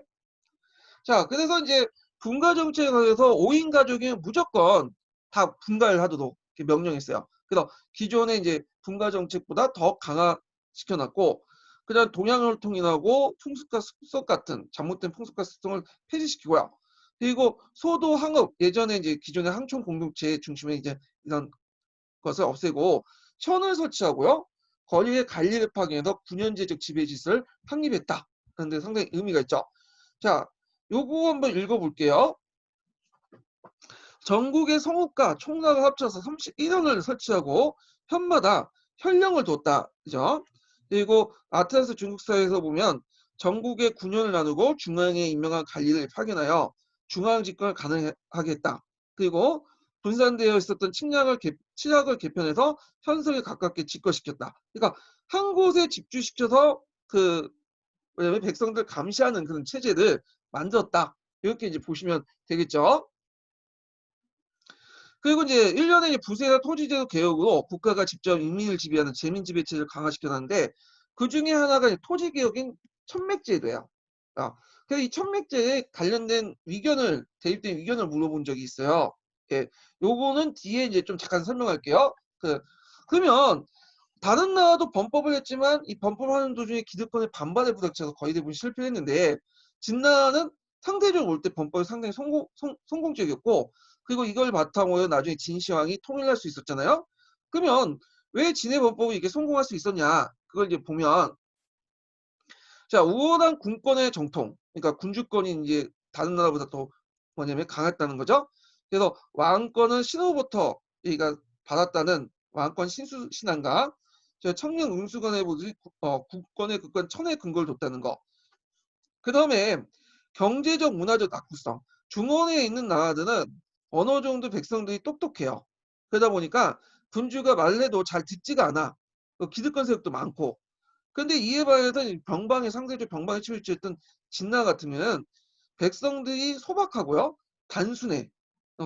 자, 그래서 이제 분가 정책에 관해서 5인 가족이면 무조건 다 분가를 하도록 이렇게 명령했어요. 그래서 기존의 이제 분가 정책보다 더 강화시켜놨고, 그다음 동양혈통이라고 풍습과 습성 같은 잘못된 풍습과 습성을 폐지시키고요. 그리고 소도 항업 예전에 이제 기존의 항촌 공동체 중심의 이제 이런 것을 없애고 천을 설치하고요. 거리의 관리를 파괴해서 군연제적 지배 질서를 확립했다. 그런데 상당히 의미가 있죠. 자, 요거 한번 읽어볼게요. 전국의 성읍과 총락을 합쳐서 31원을 설치하고 현마다 현령을 뒀다. 그죠? 그리고 아테네스 중국사에서 보면 전국의 군현을 나누고 중앙에 임명한 관리를 파견하여 중앙 집권을 가능하게 했다. 그리고 분산되어 있었던 칠학을 개편해서 현석에 가깝게 집권시켰다. 그러니까 한 곳에 집중시켜서 그 왜냐면 백성들 감시하는 그런 체제를 만들었다. 이렇게 이제 보시면 되겠죠. 그리고 이제 1년에 이제 부세나 토지제도 개혁으로 국가가 직접 인민을 지배하는 재민지배체를 강화시켜놨는데 그 중에 하나가 이제 토지개혁인 천맥제도예요. 그래서 이 천맥제에 관련된 대입된 의견을 물어본 적이 있어요. 예, 요거는 뒤에 이제 좀 잠깐 설명할게요. 그러면 다른 나라도 범법을 했지만 이 범법하는 도중에 기득권의 반발에 부닥쳐서 거의 대부분 실패했는데 진나라는 상대적으로 올 때 범법이 상당히 성공적이었고 그리고 이걸 바탕으로 나중에 진시황이 통일할 수 있었잖아요. 그러면 왜 진의 범법이 이렇게 성공할 수 있었냐? 그걸 이제 보면 자, 우월한 군권의 정통, 그러니까 군주권이 이제 다른 나라보다 더 뭐냐면 강했다는 거죠. 그래서 왕권은 신호부터 얘가 받았다는 왕권 신수 신앙과 청년 운수관의 모습이 국권의 국권 천의 근거를 뒀다는 거. 그 다음에 경제적 문화적 낙후성. 중원에 있는 나라들은 어느 정도 백성들이 똑똑해요. 그러다 보니까 군주가 말해도 잘 듣지가 않아. 기득권 세력도 많고. 근데 이에 반해서 병방에 상대적 병방에 치우쳤던 진나 같으면 백성들이 소박하고요. 단순해.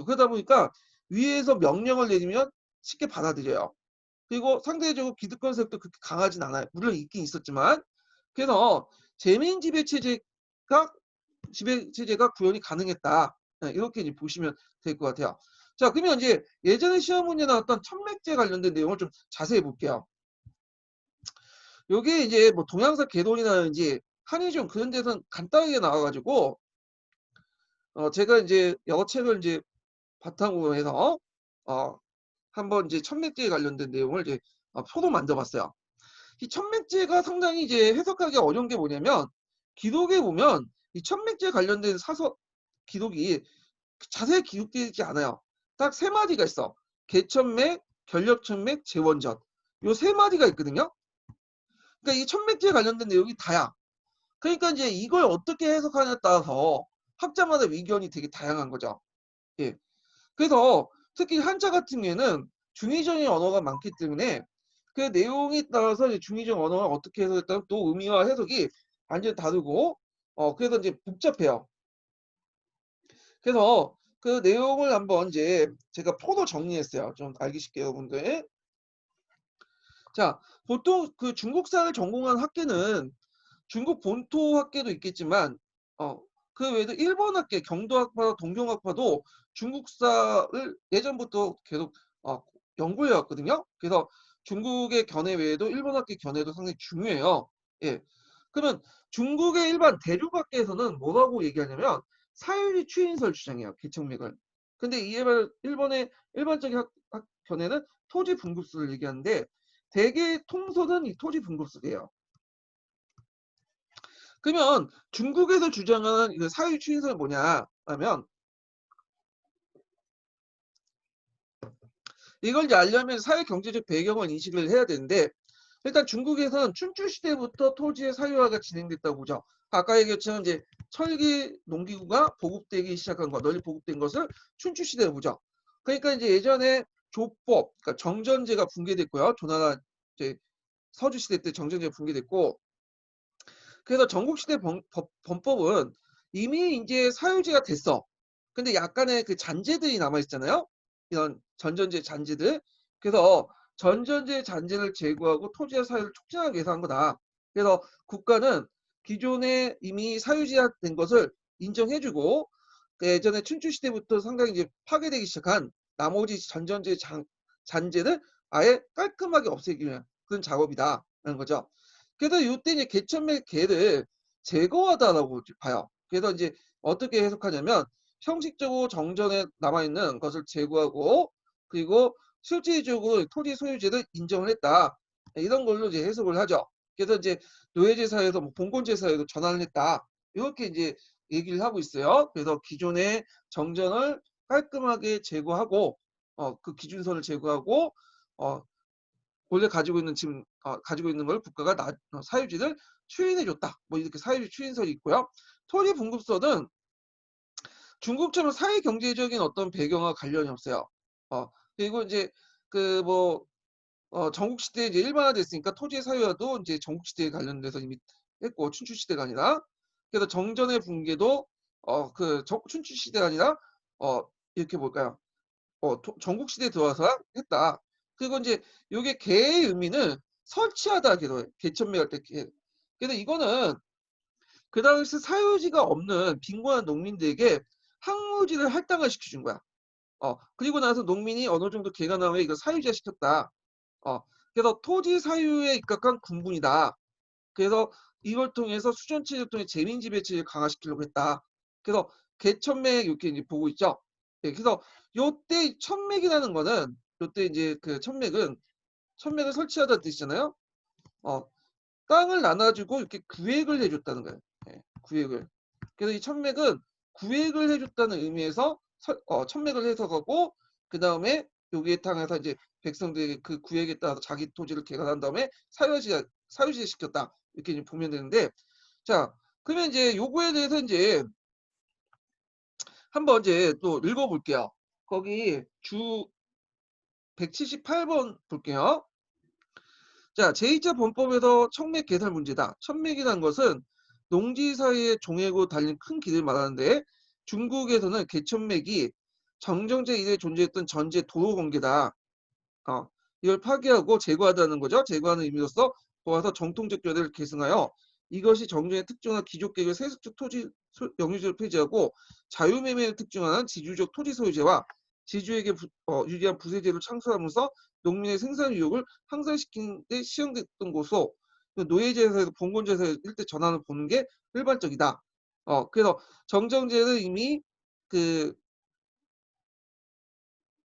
그러다 보니까 위에서 명령을 내리면 쉽게 받아들여요. 그리고 상대적으로 기득권 세력도 그렇게 강하진 않아요. 물론 있긴 있었지만. 그래서 재민 지배 체제가 구현이 가능했다. 이렇게 이제 보시면 될 것 같아요. 자, 그러면 이제 예전에 시험 문제 나왔던 천맥제 관련된 내용을 좀 자세히 볼게요. 요게 이제 뭐 동양사 개론이라든지 한의종 그런 데서는 간단하게 나와가지고 제가 이제 여러 책을 이제 바탕으로 해서 한번 이제 천맥제에 관련된 내용을 이제 표로 만들어봤어요. 이 천맥제가 상당히 이제 해석하기 어려운 게 뭐냐면 기록에 보면 이 천맥제 관련된 사서 기록이 자세히 기록되어 있지 않아요. 딱 세 마디가 있어. 개천맥, 결력천맥, 제원전. 요 세 마디가 있거든요. 그러니까 이 천맥제에 관련된 내용이 다야. 그러니까 이제 이걸 어떻게 해석하냐에 따라서 학자마다 의견이 되게 다양한 거죠. 예. 그래서 특히 한자 같은 경우에는 중의적인 언어가 많기 때문에 그 내용에 따라서 이제 중의적 언어가 어떻게 해석에 따라 또 의미와 해석이 완전히 다르고 그래서 이제 복잡해요. 그래서 그 내용을 한번 이제 제가 표로 정리했어요. 좀 알기 쉽게 여러분들. 자, 보통 그 중국사를 전공한 학계는 중국 본토 학계도 있겠지만 그 외에도 일본 학계, 경도학파, 동경학파도 중국사를 예전부터 계속 연구해 왔거든요. 그래서 중국의 견해 외에도 일본 학계 견해도 상당히 중요해요. 예. 그러면 중국의 일반 대륙학계에서는 뭐라고 얘기하냐면 사유리 추인설 주장해요. 개척맥을. 근데 이에 반해 일본의 일반적인 견해는 토지 분급수를 얘기하는데 대개 통설은 이 토지 분급수예요. 그러면 중국에서 주장하는 그 사회 추인설은 뭐냐 하면 이걸 이제 알려면 사회 경제적 배경을 인식을 해야 되는데 일단 중국에서는 춘추 시대부터 토지의 사유화가 진행됐다고 보죠. 아까 얘기했지만 이제 철기 농기구가 보급되기 시작한 거, 널리 보급된 것을 춘추 시대에 보죠. 그러니까 이제 예전에 조법, 그러니까 정전제가 붕괴됐고요. 조나라 이제 서주 시대 때 정전제가 붕괴됐고 그래서 전국시대 범법은 이미 이제 사유지가 됐어. 근데 약간의 그 잔재들이 남아있잖아요. 이런 전전제 잔재들. 그래서 전전제 잔재를 제거하고 토지의 사유를 촉진하기 위해서 한 거다. 그래서 국가는 기존에 이미 사유지가 된 것을 인정해주고 그 예전에 춘추시대부터 상당히 이제 파괴되기 시작한 나머지 전전제 잔재를 아예 깔끔하게 없애기 위한 그런 작업이다. 라는 거죠. 그래서 이때 이제 개천맥 개를 제거하다라고 봐요. 그래서 이제 어떻게 해석하냐면 형식적으로 정전에 남아있는 것을 제거하고 그리고 실질적으로 토지 소유제를 인정을 했다. 이런 걸로 이제 해석을 하죠. 그래서 이제 노예제사에서 뭐 봉건제사에도 전환을 했다. 이렇게 이제 얘기를 하고 있어요. 그래서 기존의 정전을 깔끔하게 제거하고 그 기준선을 제거하고 원래 가지고 있는 지금 가지고 있는 걸 국가가 사유지를 추인해 줬다. 뭐 이렇게 사유지 추인설이 있고요. 토지 분급설은 중국처럼 사회 경제적인 어떤 배경과 관련이 없어요. 그리고 이제 그 뭐 전국 시대에 이제 일반화됐으니까 토지의 사유화도 이제 전국 시대에 관련돼서 이미 했고 춘추 시대가 아니라 그래서 정전의 붕괴도 춘추 시대가 아니라 이렇게 볼까요? 전국 시대에 들어와서 했다. 그리고 이제 요게 개의 의미는 설치하다 개로 개천매할 때 개. 그래서 이거는 그 당시 사유지가 없는 빈곤한 농민들에게 항무지를 할당을 시켜준 거야. 그리고 나서 농민이 어느 정도 개가 나오면 이거 사유지화 시켰다. 어 그래서 토지 사유에 입각한 군분이다. 그래서 이걸 통해서 수전체제를 통해 재민지배 체제를 강화시키려고 했다. 그래서 개천맥 이렇게 이제 보고 있죠. 예, 그래서 요때 천맥이라는 거는 요때 이제 그 천맥을 설치하다는 뜻이잖아요. 어, 땅을 나눠주고 이렇게 구획을 해줬다는 거예요. 예, 구획을. 그래서 이 천맥은 구획을 해줬다는 의미에서 천맥을 해석하고 그 다음에 여기에 땅에서 이제 백성들에게 그 구획에 따라서 자기 토지를 개간한 다음에 사유지에 시켰다 이렇게 이제 보면 되는데 자 그러면 이제 요거에 대해서 이제 한번 이제 또 읽어볼게요. 거기 주 178번 볼게요. 자, 제2차 범법에서 청맥 개설 문제다. 천맥이라는 것은 농지 사이에 종회고 달린 큰 길을 말하는데 중국에서는 개천맥이 정정제 이래 존재했던 전제 도로 관계다. 어, 이걸 파괴하고 제거하다는 거죠. 제거하는 의미로서 보아서 정통적 교대를 계승하여 이것이 정정의 특정한 귀족계획의 세습적 토지 영유제를 폐지하고 자유매매를 특징하는 지주적 토지 소유제와 지주에게 유리한 부세제를 창설하면서 농민의 생산 의욕을 향상시키는 데 시행됐던 것으로 노예제에서 봉건제에서 일대 전환을 보는 게 일반적이다. 그래서 정정제는 이미 그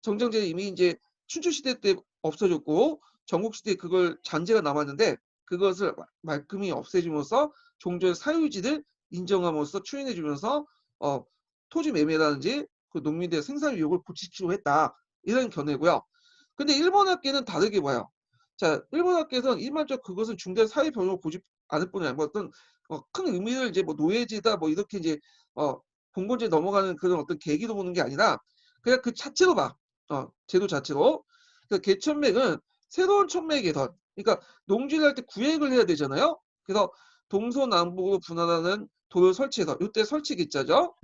정정제는 이미 이제 춘추시대 때 없어졌고 전국시대에 그걸 잔재가 남았는데 그것을 말끔히 없애줌으로써 종조의 사유지를 인정함으로써 추인해주면서 어, 토지 매매라든지 그 농민들의 생산 의욕을 고치기로 했다. 이런 견해고요. 근데 일본 학계는 다르게 봐요. 자, 일본 학계에서는 일반적 그것은 중대 사회 변형을 보지 않을 뿐이 아니라 뭐 어떤 큰 의미를 이제 뭐 노예제다 뭐 이렇게 이제 봉건제 넘어가는 그런 어떤 계기로 보는 게 아니라 그냥 그 자체로 봐. 제도 자체로. 그러니까 개천맥은 새로운 천맥 개선. 그러니까 농지를 할 때 구획을 해야 되잖아요. 그래서 동서남북으로 분할하는 도로 설치해서 이때 설치 기자죠.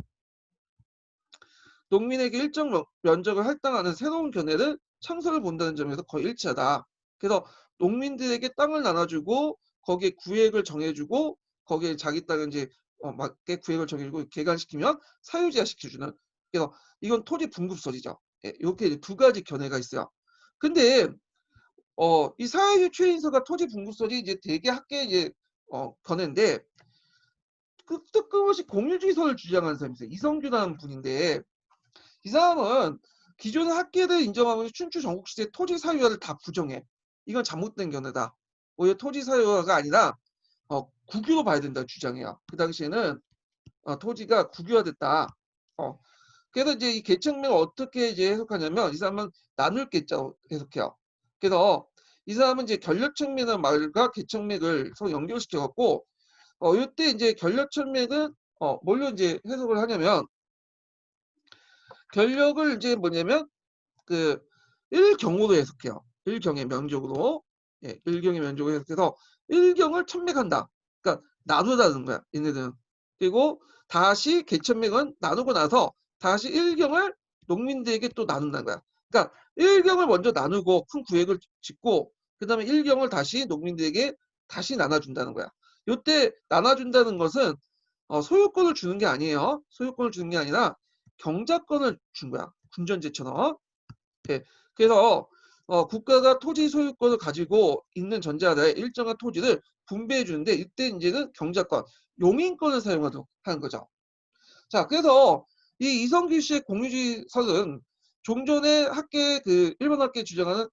농민에게 일정 면적을 할당하는 새로운 견해를 창설을 본다는 점에서 거의 일치하다. 그래서 농민들에게 땅을 나눠주고 거기에 구획을 정해주고 거기에 자기 땅을 이제 맞게 구획을 정해주고 개간시키면 사유지화 시켜주는. 그래서 이건 토지 분급설이죠. 예, 이렇게 두 가지 견해가 있어요. 근데 이 사회주의 최인서가 토지 분급설이 이제 대개 학계 이제 견해인데 그 뜬금없이 공유주의설을 주장하는 사람이 있어요. 이성규라는 분인데 이 사람은 기존의 학계를 인정하면서 춘추 전국시대 토지 사유화를 다 부정해. 이건 잘못된 견해다. 오히려 토지 사유화가 아니라 국유로 봐야 된다 주장해요. 그 당시에는 토지가 국유화됐다. 그래서 이제 이 계층명을 어떻게 이제 해석하냐면 이 사람은 나눌 계자 해석해요. 그래서 이 사람은 이제 결렬천맥이라는 말과 계층맥을 서로 연결시켜 갖고 이때 이제 결렬천맥은 뭘로 이제 해석을 하냐면 결력을 이제 뭐냐면 그 일경으로 해석해요. 일경의 면적으로. 예, 일경의 면적으로 해석해서 일경을 천맥한다. 그러니까 나누다는 거야. 얘네들은. 그리고 다시 개천맥은 나누고 나서 다시 일경을 농민들에게 또 나눈다는 거야. 그러니까 일경을 먼저 나누고 큰 구획을 짓고 그다음에 일경을 다시 농민들에게 다시 나눠준다는 거야. 요때 나눠준다는 것은 소유권을 주는 게 아니에요. 소유권을 주는 게 아니라 경작권을 준 거야. 군전제처럼. 예. 그래서 국가가 토지 소유권을 가지고 있는 전제하에 일정한 토지를 분배해 주는데 이때 이제는 경작권, 용인권을 사용하도록 하는 거죠. 자, 그래서 이 이성규 씨의 공유지설은 종전의 학계 일본 학계 주장하는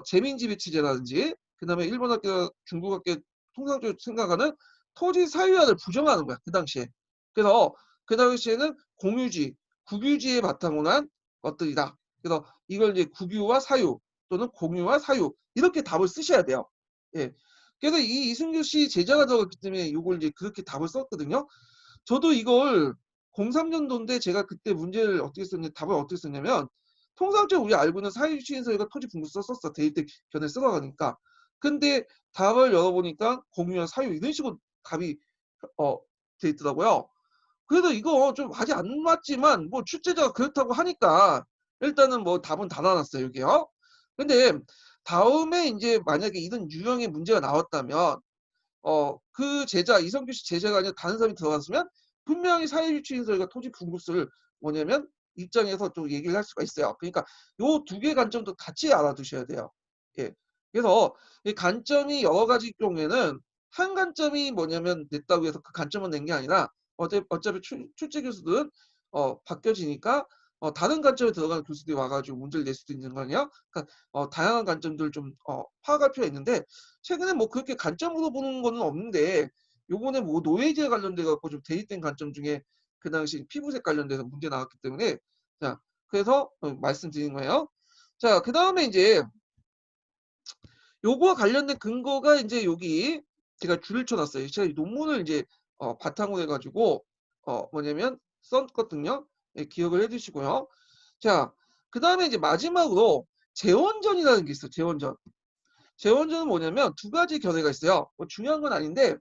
재민지배 체제라든지 그다음에 일본 학계, 중국 학계 통상적으로 생각하는 토지 사유화를 부정하는 거야 그 당시에. 그래서 그 당시에는 공유지, 국유지에 바탕으로 한 것들이다. 그래서 이걸 이제 국유와 사유 또는 공유와 사유 이렇게 답을 쓰셔야 돼요. 예. 그래서 이 이승규 씨 제자가 적었기 때문에 이걸 이제 그렇게 답을 썼거든요. 저도 이걸 03년도인데 제가 그때 문제를 어떻게 썼냐, 답을 어떻게 썼냐면 통상적으로 우리 알고 있는 사회주의인서가 토지 분급서 썼어. 대입 견해 써나가니까. 근데 답을 열어보니까 공유와 사유 이런 식으로 답이 어, 돼 있더라고요. 그래도 이거 좀 아직 안 맞지만 뭐 출제자가 그렇다고 하니까 일단은 뭐 답은 다 나눴어요. 여기요. 근데 다음에 이제 만약에 이런 유형의 문제가 나왔다면 그 제자 이성규 씨 제자가 아니라 다른 사람이 들어갔으면 분명히 사회주의인설과 토지 분급설을 뭐냐면 입장에서 좀 얘기를 할 수가 있어요. 그러니까 요 두 개 관점도 같이 알아두셔야 돼요. 예. 그래서 이 관점이 여러 가지 경우에는 한 관점이 뭐냐면 냈다고 해서 그 관점만 낸 게 아니라 어차피 출제 교수들은 바뀌어지니까 다른 관점에 들어가는 교수들이 와 가지고 문제를 낼 수도 있는 거 아니야. 그러니까 다양한 관점들을 좀 파악할 필요가 있는데 최근에 뭐 그렇게 관점으로 보는 거는 없는데 요번에 뭐 노예제에 관련돼 갖고 좀 대입된 관점 중에 그 당시 피부색 관련돼서 문제 나왔기 때문에 자 그래서 말씀드린 거예요. 자 그다음에 인제 요거와 관련된 근거가 인제 여기 제가 줄을 쳐 놨어요. 제가 이 논문을 인제 바탕으로 해 가지고 뭐냐면 썼거든요. 예 기억을 해 두시고요. 자 그다음에 이제 마지막으로 재원전이라는 게 있어요, 재원전. 재원전은 뭐냐면 두 가지 견해가 있어요. 뭐 중요한 건 아닌데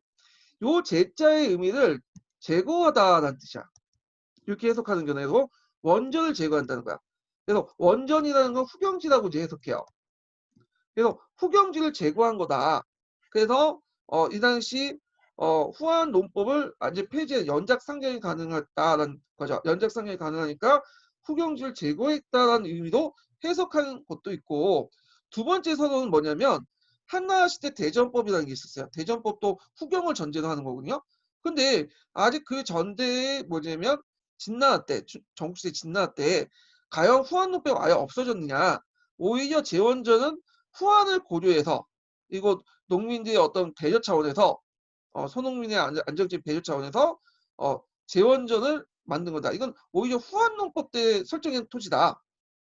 요 제자의 의미를 제거하다라는 뜻이야. 이렇게 해석하는 견해로 원전을 제거한다는 거야. 그래서 원전이라는 건 후경지라고 이제 해석해요. 그래서 후경지를 제거한 거다. 그래서 이 당시 후한 논법을 완전 폐지해 연작 상정이 가능했다라는 거죠. 연작 상정이 가능하니까 후경지를 제거했다라는 의미로 해석하는 것도 있고 두 번째 선언은 뭐냐면 한나라 시대 대전법이라는 게 있었어요. 대전법도 후경을 전제로 하는 거거든요. 근데 아직 그 전대에 뭐냐면 진나라 때 전국시대 진나라 때 과연 후한 논법이 아예 없어졌느냐. 오히려 재원전은 후한을 고려해서 이거 농민들의 어떤 배려 차원에서 소농민의 안정적인 배려 차원에서 재원전을 만든 거다. 이건 오히려 후한농법 때 설정한 토지다.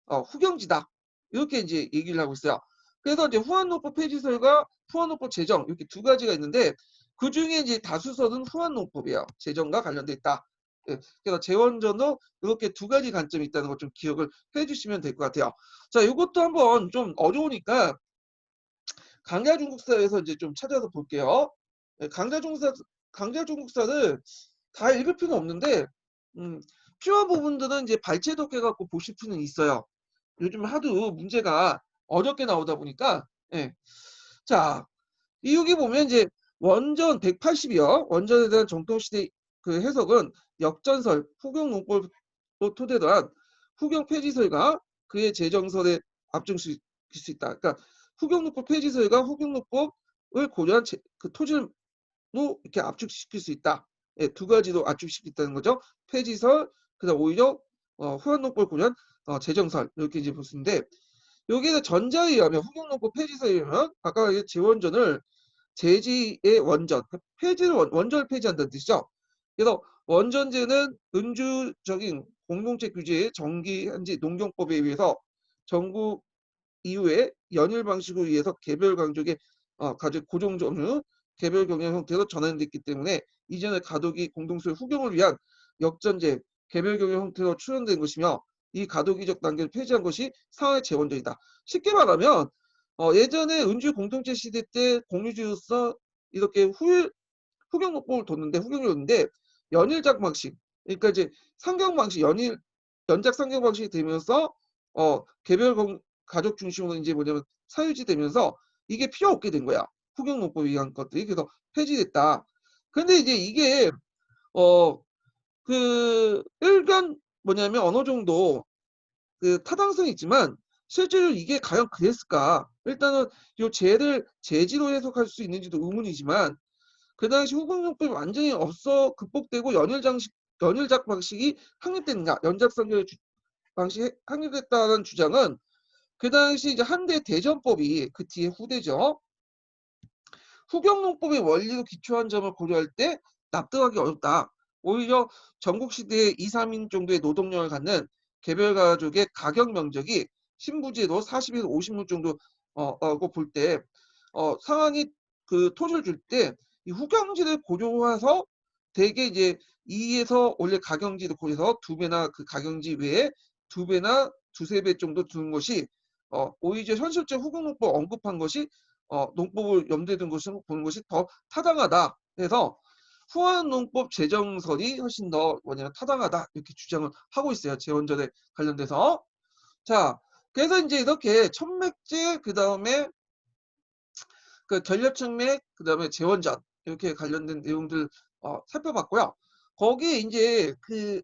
후경지다. 이렇게 이제 얘기를 하고 있어요. 그래서 이제 후한농법 폐지설과 후한농법 제정 이렇게 두 가지가 있는데 그 중에 이제 다수설은 후한농법이에요. 제정과 관련돼 있다. 예, 그래서 재원전도 이렇게 두 가지 관점이 있다는 걸 좀 기억을 해주시면 될 것 같아요. 자, 이것도 한번 좀 어려우니까 강자중국사에서 이제 좀 찾아서 볼게요. 예, 강자중국사를 다 읽을 필요는 없는데 필요한 부분들은 이제 발췌독해 갖고 보실 필요는 있어요. 요즘 하도 문제가 어렵게 나오다 보니까 예. 자, 여기 보면 이제 원전 180이요. 원전에 대한 정통시대 그 해석은 역전설, 후경농법을 토대로 한 후경 폐지설과 그의 제정설에 압증시킬 수 있다. 그러니까 후경농법 폐지설과 후경농법을 고려한 그 토지를 이렇게 압축시킬 수 있다. 예, 두 가지로 압축시킬 수 있다는 거죠. 폐지설, 그다음 오히려 후한농법을 고려한 제정설 이렇게 이제 볼 수 있는데 여기에서 전자에 의하면 후경농법 폐지설에 의하면 아까 재원전을 제지의 원전, 폐지를 원전을 폐지한다는 뜻이죠. 그래서 원전제는 은주적인 공동체 규제의 정기한지 농경법에 의해서 전국 이후에 연일 방식으로 의해서 개별 강족의 가족 고정 점유 개별 경영 형태로 전환됐기 때문에 이전의 가독이 공동소유 후경을 위한 역전제 개별 경영 형태로 출현된 것이며 이 가독이적 단계를 폐지한 것이 상하의 재원전이다. 쉽게 말하면 예전에 은주 공동체 시대 때 공유주로서 이렇게 후경록법을 뒀는데 후경을 뒀는데 연일작 방식 그러니까 이제 상경 방식 연작 상경 방식이 되면서 개별 가족 중심으로 이제 뭐냐면 사유지 되면서 이게 필요 없게 된 거야. 후경록법에 의한 것들이 그래서 폐지됐다. 근데 이제 이게 일견 뭐냐면 어느 정도 그 타당성이 있지만 실제로 이게 과연 그랬을까? 일단은 요 제를 제지로 해석할 수 있는지도 의문이지만 그 당시 후공용법이 완전히 없어 극복되고 연일작 방식이 확립됐는가? 연작성결 방식이 확립됐다는 주장은 그 당시 이제 한대 대전법이 그 뒤에 후대죠. 후경농법의 원리로 기초한 점을 고려할 때 납득하기 어렵다. 오히려 전국시대에 2, 3인 정도의 노동력을 갖는 개별가족의 가격 면적이 신부제도 40에서 50물 정도 라고 볼 때 상황이 그 토지를 줄 때 이 후경지를 고려해서 대개 이제 2에서 원래 가경지를 고려해서 2배나 그 가경지 외에 2배나 두세 배 정도 두는 것이 오히려 현실적 후경농법 언급한 것이 농법을 염두에 둔 것을 보는 것이 더 타당하다. 그래서 후한농법 제정설이 훨씬 더 뭐냐면 타당하다 이렇게 주장을 하고 있어요. 재원전에 관련돼서. 자, 그래서 이제 이렇게 천맥제 그다음에 그 전력측맥 그다음에 재원전 이렇게 관련된 내용들 살펴봤고요. 거기에 이제 그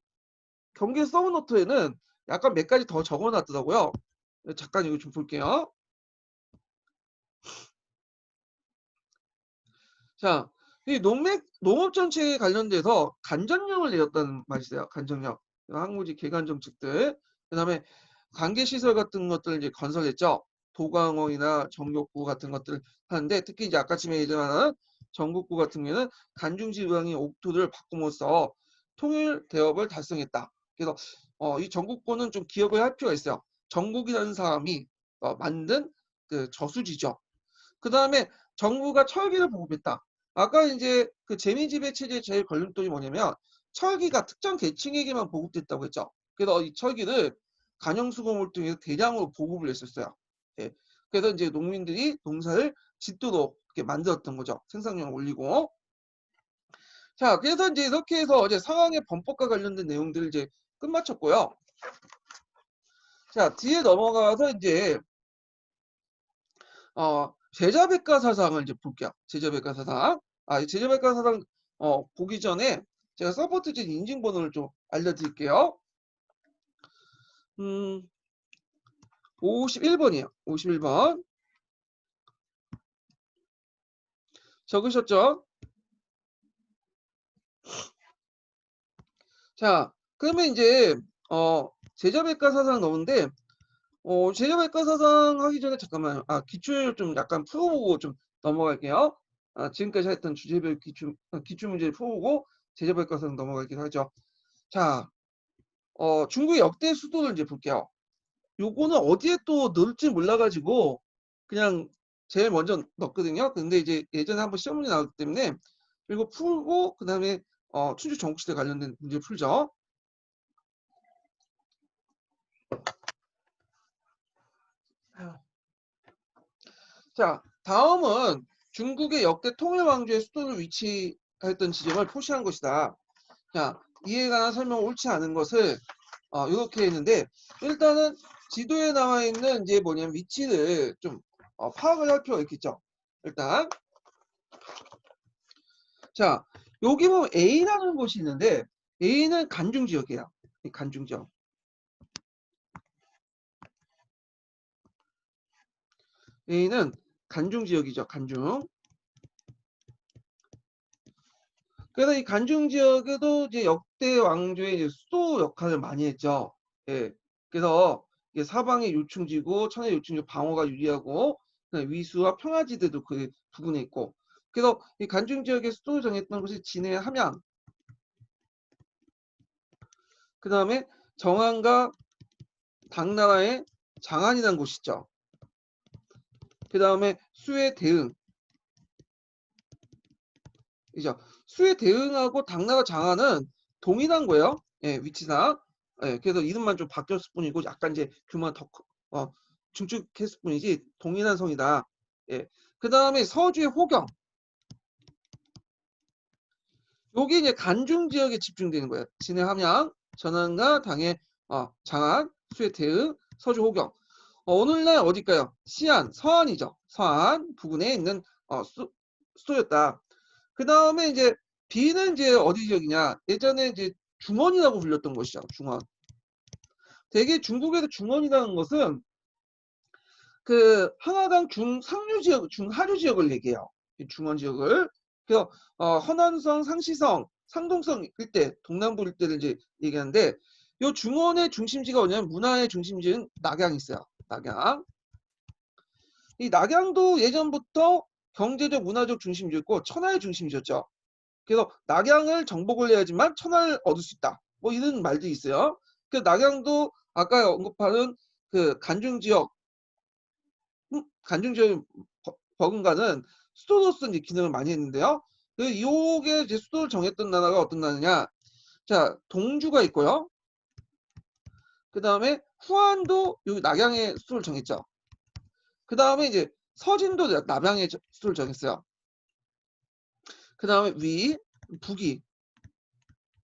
경계 서브노트에는 약간 몇 가지 더 적어놨더라고요. 잠깐 이거 좀 볼게요. 자, 이 농업 정책에 관련돼서 간전령을 내렸다는 말이 있어요. 간전령. 항무지 개간 정책들. 그다음에 관계 시설 같은 것들을 이제 건설했죠. 도광호이나 전국구 같은 것들을 하는데 특히 이제 아까 지금 얘기한 전국구 같은 경우는 간중지방이 옥토를 바꿈으로써 통일 대업을 달성했다. 그래서 이 전국구는 좀 기억을 할 필요가 있어요. 전국이라는 사람이 만든 그 저수지죠. 그 다음에 정부가 철기를 보급했다. 아까 이제 그 재미지배 체제의 제일 걸림돌이 뭐냐면 철기가 특정 계층에게만 보급됐다고 했죠. 그래서 이 철기를 간형수공을 통해서 대량으로 보급을 했었어요. 예. 그래서 이제 농민들이 농사를 짓도록 이렇게 만들었던 거죠. 생산량을 올리고. 자, 그래서 이제 이렇게 해서 어제 상황의 범법과 관련된 내용들을 이제 끝마쳤고요. 자, 뒤에 넘어가서 이제 제자백과사상을 이제 볼게요. 제자백과사상. 이 제자백과사상 보기 전에 제가 서포트진 인증번호를 좀 알려드릴게요. 51번이에요. 51번. 적으셨죠? 자, 그러면 이제 제자백과사상 넣은데 제자백과사상 하기 전에 잠깐만요. 기출 좀 약간 풀어보고 좀 넘어갈게요. 지금까지 했던 주제별 기출문제를 풀어보고 제자백과사상 넘어가기로 하죠. 자, 중국의 역대 수도를 이제 볼게요. 요거는 어디에 또 넣을지 몰라가지고 그냥 제일 먼저 넣었거든요. 근데 이제 예전에 한번 시험 문제 나왔기 때문에 이거 풀고 그 다음에 춘추 전국시대 관련된 문제 풀죠. 자, 다음은 중국의 역대 통일 왕조의 수도를 위치했던 지점을 표시한 것이다. 자, 이에 관한 설명 옳지 않은 것을 이렇게 했는데 일단은 지도에 나와 있는 이제 뭐냐면 위치를 좀 파악을 할 필요가 있겠죠. 일단 자, 여기 보면 A라는 곳이 있는데 A는 간중 지역이에요. 간중 지역. A는 간중 지역이죠. 간중. 그래서 이 간중 지역에도 이제 역대 왕조의 이제 수도 역할을 많이 했죠. 예. 그래서 이게 사방이 요충지고 천의 요충지 방어가 유리하고 위수와 평화지대도 그 부근에 있고. 그래서 이 간중 지역의 수도를 정했던 것이 진해 함양. 그 다음에 정안과 당나라의 장안이라는 곳이 있죠. 그 다음에 수의 대응. 이죠. 수의 대응하고 당나라 장안은 동일한 거예요. 예, 위치상. 예, 그래서 이름만 좀 바뀌었을 뿐이고 약간 이제 규모가 더 중축했을 뿐이지 동일한 성이다. 예. 그 다음에 서주의 호경. 여기 이제 간중 지역에 집중되는 거예요. 진해 함양, 전안과 당의 장안, 수의 대응, 서주 호경. 오늘날 어딜까요? 시안, 서안이죠. 서안 부근에 있는 수도였다. 그 다음에 이제 B는 이제 어디 지역이냐? 예전에 이제 중원이라고 불렸던 것이죠. 중원. 대개 중국에서 중원이라는 것은 그 항하강 중상류 지역, 중하류 지역을 얘기해요. 중원 지역을. 그래서 허난성, 상시성, 상동성 일대, 동남부 일대를 이제 얘기하는데 이 중원의 중심지가 어디냐면 문화의 중심지는 낙양이 있어요. 낙양. 이 낙양도 예전부터 경제적, 문화적 중심지였고 천하의 중심지였죠. 그래서 낙양을 정복을 해야지만 천하를 얻을 수 있다. 뭐 이런 말들이 있어요. 그 낙양도 아까 언급하는 그 간중 지역 버금가는 수도로서 이제 기능을 많이 했는데요. 요게 이제 수도를 정했던 나라가 어떤 나라냐? 자, 동주가 있고요. 그 다음에 후안도 여기 낙양의 수도를 정했죠. 그 다음에 이제 서진도 남양의 수도를 정했어요. 그 다음에 북이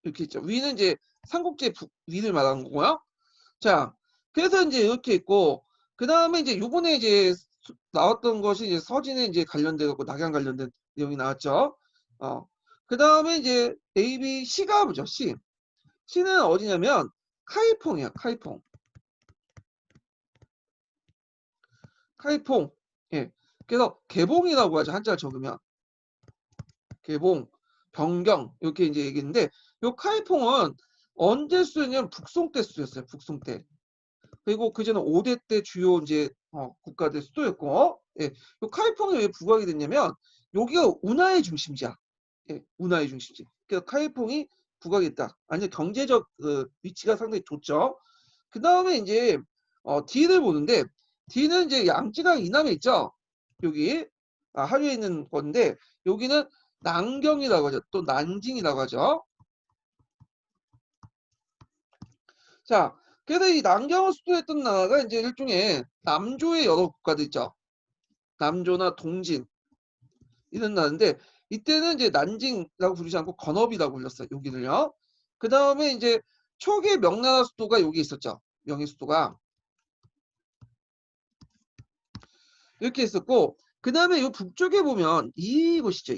이렇게 있죠. 위는 이제 삼국지 위를 말하는 거고요. 자, 그래서 이제 이렇게 있고, 그 다음에 이제 요번에 이제 나왔던 것이 이제 서진에 이제 관련돼 갖고 낙양 관련된 내용이 나왔죠. 그 다음에 이제 A, B, C가 뭐죠? C. C는 어디냐면 카이퐁이야. 카이퐁. 카이퐁. 예. 그래서 개봉이라고 하죠. 한자를 적으면. 개봉, 변경 이렇게 이제 얘기했는데 요 카이퐁은 언제 쓰였냐면 북송 때 쓰였어요. 북송 때. 그리고 그전에 5대 때 주요 이제 국가들 수도였고, 예, 요 카이퐁이 왜 부각이 됐냐면 여기가 운하의 중심지야. 예, 운하의 중심지. 그래서 카이퐁이 부각이 됐다. 아니 경제적 위치가 상당히 좋죠. 그 다음에 이제 D를 보는데 D는 이제 양쯔강 이남에 있죠. 여기 하류에 있는 건데 여기는 난경이라고 하죠. 또 난징이라고 하죠. 자, 그래서 이 난경을 수도했던 나라가 이제 일종의 남조의 여러 국가들 있죠. 남조나 동진 이런 나라인데 이때는 이제 난징이라고 부르지 않고 건업이라고 불렸어요. 여기를요. 그 다음에 이제 초기 명나라 수도가 여기 있었죠. 명의 수도가 이렇게 있었고 그 다음에 요 북쪽에 보면 이 보시죠.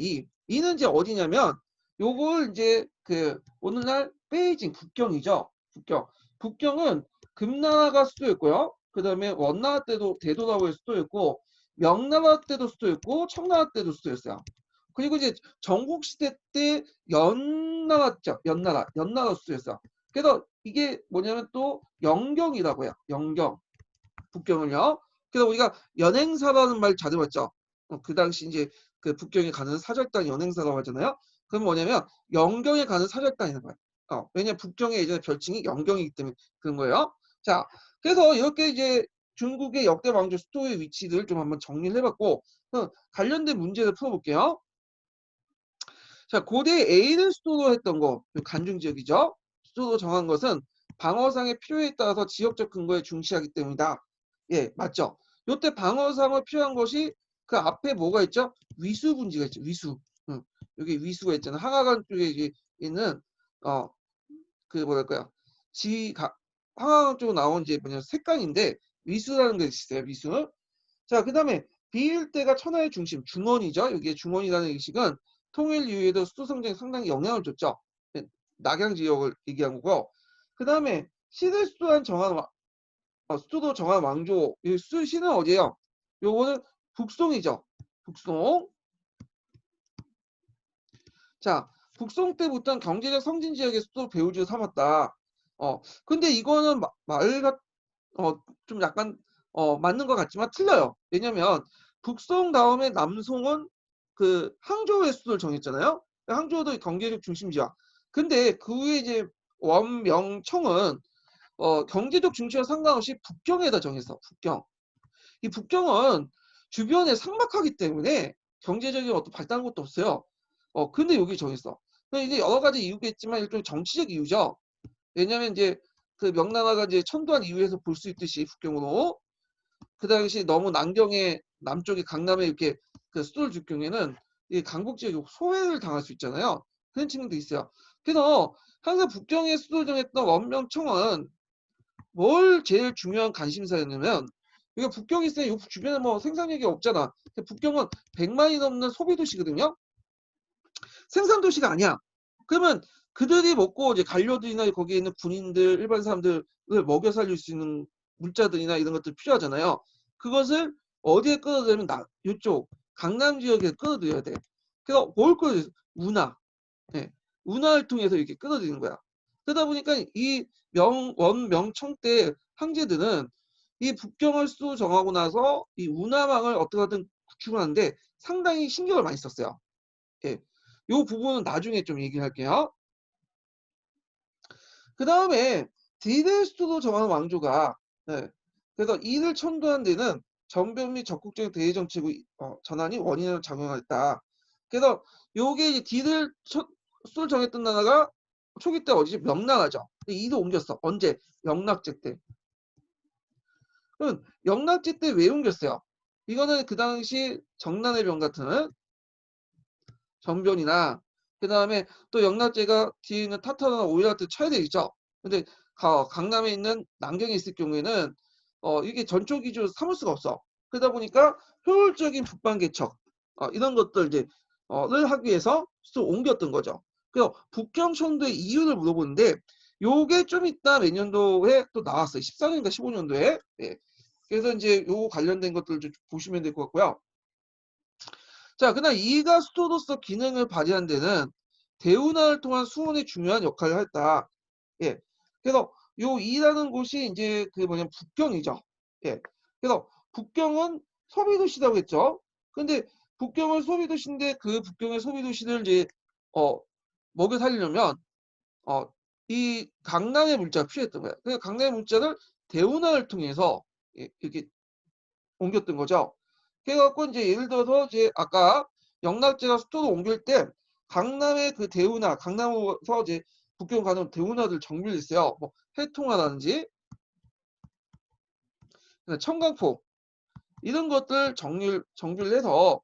이는 이제 어디냐면 요걸 이제 그 오늘날 베이징 북경이죠. 북경. 북경은 금나라가 수도였고요. 그 다음에 원나라 때도 대도라고의 수도였고 명나라 때도 수도였고 청나라 때도 수도였어요. 그리고 이제 전국시대 때 연나라죠. 연나라 수도였어요. 그래서 이게 뭐냐면 또 영경이라고 해요. 영경. 북경을요. 그래서 우리가 연행사라는 말 자주 봤죠. 그 당시 이제 그 북경에 가는 사절단 연행사라고 하잖아요. 그럼 뭐냐면 영경에 가는 사절단이라는 거예요. 왜냐면 북경의 예전에 별칭이 영경이기 때문에 그런 거예요. 자, 그래서 이렇게 이제 중국의 역대 왕조 수도의 위치들을 좀 한번 정리를 해봤고 관련된 문제를 풀어볼게요. 자, 고대 A를 수도로 했던 거, 간중 지역이죠. 수도로 정한 것은 방어상의 필요에 따라서 지역적 근거에 중시하기 때문이다. 예, 맞죠. 요때 방어상을 필요한 것이 그 앞에 뭐가 있죠? 위수 분지가 있죠. 위수. 여기 위수가 있잖아요. 항하강 쪽에 이제 있는 그 뭐랄까요? 항하강 쪽으로 나온 이제 뭐냐 색강인데 위수라는 게 있어요. 위수. 자, 그 다음에 비일대가 천하의 중심, 중원이죠. 여기에 중원이라는 의식은 통일 이후에도 수도 성장에 상당히 영향을 줬죠. 낙양 지역을 얘기한 거고. 그 다음에 시대 수도한 정한 수도 정한 왕조. 이 수시는 어디예요? 요거는 북송이죠. 북송. 자, 북송 때부터는 경제적 성진 지역의 수도 배후지로 삼았다. 근데 이거는 좀 약간 맞는 것 같지만 틀려요. 왜냐면 북송 다음에 남송은 그 항저우의 수도를 정했잖아요. 항저우도 경제적 중심지야. 근데 그 후에 이제 원명청은 경제적 중심과 상관없이 북경에다 정했어. 북경. 이 북경은 주변에 삭막하기 때문에 경제적인 어떤 발달한 것도 없어요. 근데 여기 정했어. 근데 이제 여러 가지 이유가 있지만 일종의 정치적 이유죠. 왜냐면 이제 그 명나라가 이제 천도한 이후에서 볼 수 있듯이 북경으로 그 당시 너무 남경에 남쪽에 강남에 이렇게 그 수도를 줄 경우에는 이 강북 지역이 소외를 당할 수 있잖아요. 그런 측면도 있어요. 그래서 항상 북경의 수도를 정했던 원명청은 뭘 제일 중요한 관심사였냐면 이거 북경이 있으면 이 주변에 뭐 생산력이 없잖아. 북경은 100만이 넘는 소비 도시거든요. 생산 도시가 아니야. 그러면 그들이 먹고 이제 관료들이나 거기에 있는 군인들, 일반 사람들을 먹여 살릴 수 있는 물자들이나 이런 것들 필요하잖아요. 그것을 어디에 끌어들이면 이쪽 강남 지역에 끌어들여야 돼. 그래서 뭘 끌어들여? 운하. 예. 운하를 통해서 이렇게 끌어들이는 거야. 그러다 보니까 이 원명청 때 황제들은 이 북경을 수도 정하고 나서 이 운하망을 어떻게든 구축을 하는데 상당히 신경을 많이 썼어요. 예. 요 부분은 나중에 좀 얘기를 할게요. 그 다음에 디데스토도 정하는 왕조가 그래서 이를 천도한 데는 전변 및 적극적인 대외 정책의 전환이 원인으로 작용했다. 그래서 요게 이제 디를 수를 정했던 나라가 초기 때 어디지? 명나라죠. 근데 이도 옮겼어. 언제? 영락제 때. 그럼 영락제 때 왜 옮겼어요? 이거는 그 당시 정난의 병 같은 전변이나 그 다음에 또 영락제가 뒤에 있는 타타르나 오이라 같은 차이도 있죠. 근데 강남에 있는 남경에 있을 경우에는 이게 전초 기준으로 삼을 수가 없어. 그러다 보니까 효율적인 북방 개척 이런 것들 이제 를 하기 위해서 또 옮겼던 거죠. 그래서 북경 천도의 이유를 물어보는데 요게 좀 이따 몇 년도에 또 나왔어요. 14년인가 15년도에. 예. 그래서 이제 요 관련된 것들 좀 보시면 될 것 같고요. 자, 그다음 이가 수도로서 기능을 발휘한 데는 대운하를 통한 수온의 중요한 역할을 했다. 예. 그래서 요 이라는 곳이 이제 그 뭐냐면 북경이죠. 예. 그래서 북경은 소비 도시라고 했죠. 근데 북경은 소비 도시인데 그 북경의 소비 도시를 이제 어 먹여 살리려면 이 강남의 물자가 필요했던 거예요. 그 강남의 물자를 대운하를 통해서 이렇게 옮겼던 거죠. 그래 갖고 인제 예를 들어서 이제 아까 영락제가 수도로 옮길 때 강남의 그 대운하, 강남에서 이제 북경 가는 대운하들 정비를 했어요. 뭐 해통하라든지 청강포 이런 것들 정비를 해서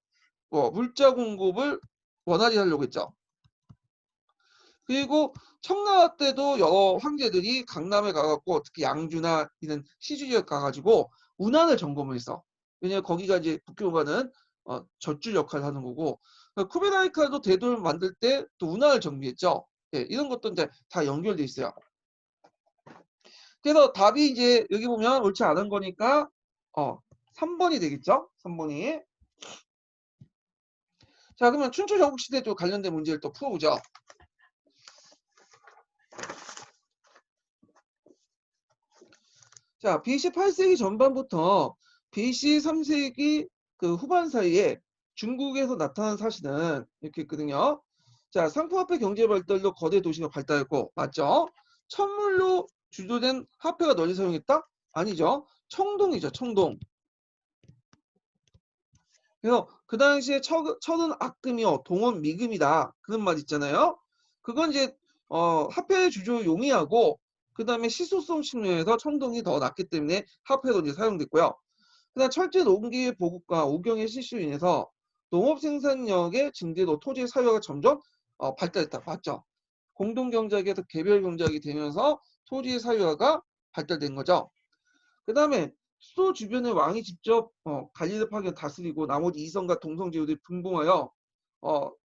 물자 공급을 원활히 하려고 했죠. 그리고 청나라 때도 여러 황제들이 강남에 가 갖고 특히 양주나 이런 시주 지역 가 가지고 운하를 점검을 했어. 왜냐면 거기가 이제 북경과는 젖줄 역할을 하는 거고 쿠베라이카도 대도를 만들 때 또 운하를 정비했죠. 예, 이런 것도 이제 다 연결돼 있어요. 그래서 답이 이제 여기 보면 옳지 않은 거니까 3번이 되겠죠? 3번이. 자, 그러면 춘추 전국시대 또 관련된 문제를 또 풀어보죠. 자, BC 8세기 전반부터 BC 3세기 그 후반 사이에 중국에서 나타난 사실은 이렇게 있거든요. 자, 상품화폐 경제 발달로 거대 도시가 발달했고, 맞죠? 천물로 주도된 화폐가 널리 사용했다? 아니죠. 청동이죠, 청동. 그래서 그 당시에 철은 악금이요, 동은 미금이다. 그런 말 있잖아요. 그건 이제 화폐 주조 용이하고 그다음에 시소성 측면에서 청동이 더 낫기 때문에 화폐로 이제 사용됐고요. 그다음 철제 농기의 보급과 오경의 실시로 인해서 농업 생산력의 증대로 토지의 사유화가 점점 발달했다. 맞죠? 공동 경작에서 개별 경작이 되면서 토지의 사유화가 발달된 거죠. 그다음에 수도 주변의 왕이 직접 관리를 파견 다스리고 나머지 이성과 동성 제후들이 분봉하여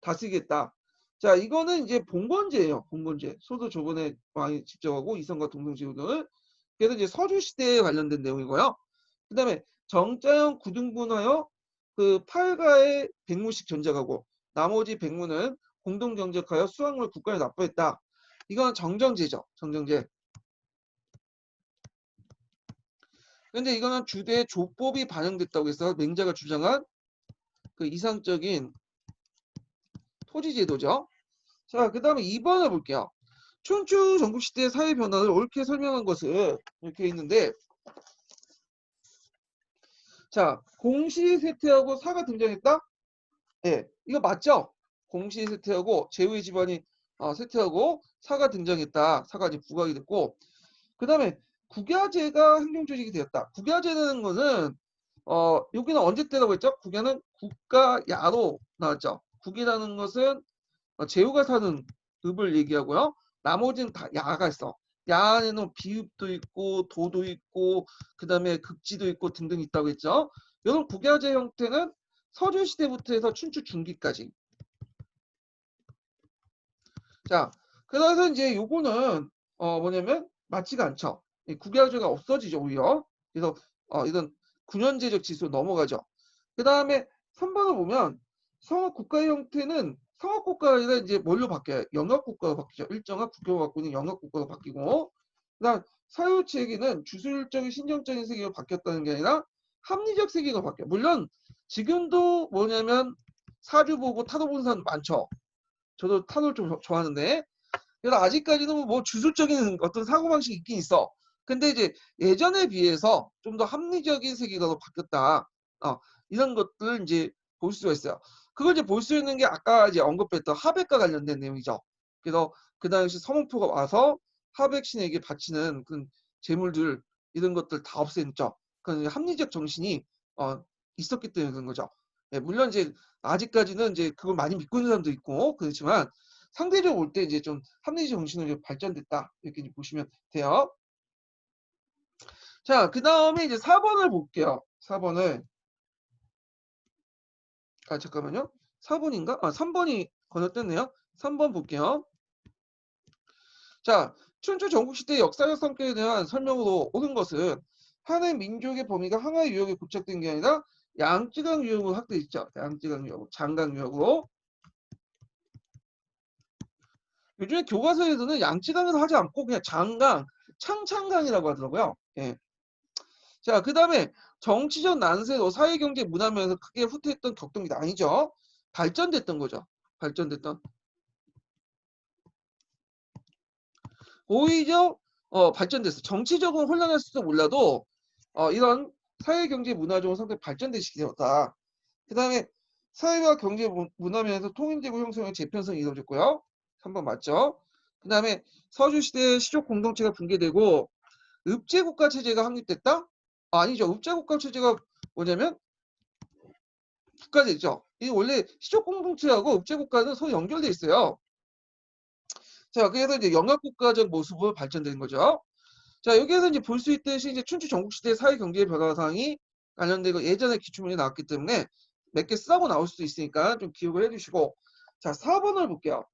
다스리겠다. 자, 이거는 이제 봉건제예요. 봉건제. 수도 조번에 왕이 직접 하고 이성과 동성 제후들을. 그래서 이제 서주 시대에 관련된 내용이고요. 그다음에 정자형 구등분하여 그 8가의 백무씩 전작하고 나머지 백무는 공동 경작하여 수확물 국가에 납부했다. 이건 정정제죠. 정정제. 근데 이거는 주대 조법이 반영됐다고 해서 맹자가 주장한 그 이상적인 토지제도죠. 자, 그 다음에 2번을 볼게요. 춘추 전국시대의 사회 변화를 옳게 설명한 것은 이렇게 있는데, 자, 공시 쇠퇴하고 사가 등장했다? 예, 이거 맞죠? 공시 쇠퇴하고 제후의 집안이 쇠퇴하고 사가 등장했다. 사가 이제 부각이 됐고, 그 다음에 국야제가 행정조직이 되었다. 국야제라는 것은 여기는 언제 때라고 했죠? 국야는 국가야로 나왔죠. 국이라는 것은 제후가 사는 읍을 얘기하고요. 나머지는 다 야가 있어. 야 안에는 비읍도 있고 도도 있고 그다음에 극지도 있고 등등 있다고 했죠. 이런 국야제 형태는 서주 시대부터 해서 춘추 중기까지. 자, 그래서 이제 요거는 뭐냐면 맞지가 않죠. 이 국야제가 없어지죠, 오히려. 그래서 이런 군현제적 지수로 넘어가죠. 그 다음에 3번을 보면 성업 국가의 형태는 성업 국가가 아니라 이제 뭘로 바뀌어요? 영역 국가로 바뀌죠. 일정한 국경을 갖고 있는 영역 국가로 바뀌고, 그다음 사유 체계는 주술적인 신정적인 세계로 바뀌었다는 게 아니라 합리적 세계가 바뀌어요. 물론 지금도 뭐냐면 사주 보고 타로 보는 사람 많죠. 저도 타로를 좀 좋아하는데, 그래서 아직까지는 뭐 주술적인 어떤 사고방식이 있긴 있어. 근데 이제 예전에 비해서 좀 더 합리적인 세계관으로 바뀌었다. 이런 것들 이제 볼 수가 있어요. 그걸 이제 볼 수 있는 게 아까 이제 언급했던 하백과 관련된 내용이죠. 그래서 그 당시 서문포가 와서 하백 신에게 바치는 그런 재물들 이런 것들 다 없앴죠. 그건 합리적 정신이 있었기 때문에 그런 거죠. 예, 물론 이제 아직까지는 이제 그걸 많이 믿고 있는 사람도 있고 그렇지만 상대적으로 볼 때 이제 좀 합리적 정신으로 발전됐다 이렇게 보시면 돼요. 자, 그 다음에 이제 4번을 볼게요. 4번을 잠깐만요. 4번인가? 3번이 건너뛰었네요. 3번 볼게요. 자, 춘추 전국시대 역사적 성격에 대한 설명으로 옳은 것은 한해 민족의 범위가 항하의 유역에 고착된 게 아니라 양쯔강 유역으로 확대했죠. 양쯔강 유역, 장강 유역으로. 요즘에 교과서에서는 양쯔강에서 하지 않고 그냥 장강, 창창강이라고 하더라고요. 예. 자, 그 다음에 정치적 난세로 사회, 경제, 문화 면에서 크게 후퇴했던 격동이 아니죠. 발전됐던 거죠. 발전됐던. 오히려 발전됐어. 정치적으로 혼란했을지도 몰라도 이런 사회, 경제, 문화적으로 상당히 발전된 시기였다. 그 다음에 사회와 경제, 문화 면에서 통일되고 형성의 재편성이 이루어졌고요. 3번 맞죠? 그 다음에 서주시대의 시족 공동체가 붕괴되고 읍제국가 체제가 확립됐다? 아니죠. 읍제국가 체제가 뭐냐면 국가제죠. 이 원래 시족 공동체하고 읍제국가는 서로 연결돼 있어요. 자, 그래서 이제 영합국가적 모습으로 발전된 거죠. 자, 여기에서 이제 볼 수 있듯이 이제 춘추 전국시대 사회 경제 변화상이 관련되고 예전에 기출문이 나왔기 때문에 몇 개 쓰라고 나올 수도 있으니까 좀 기억을 해주시고. 자, 4번을 볼게요.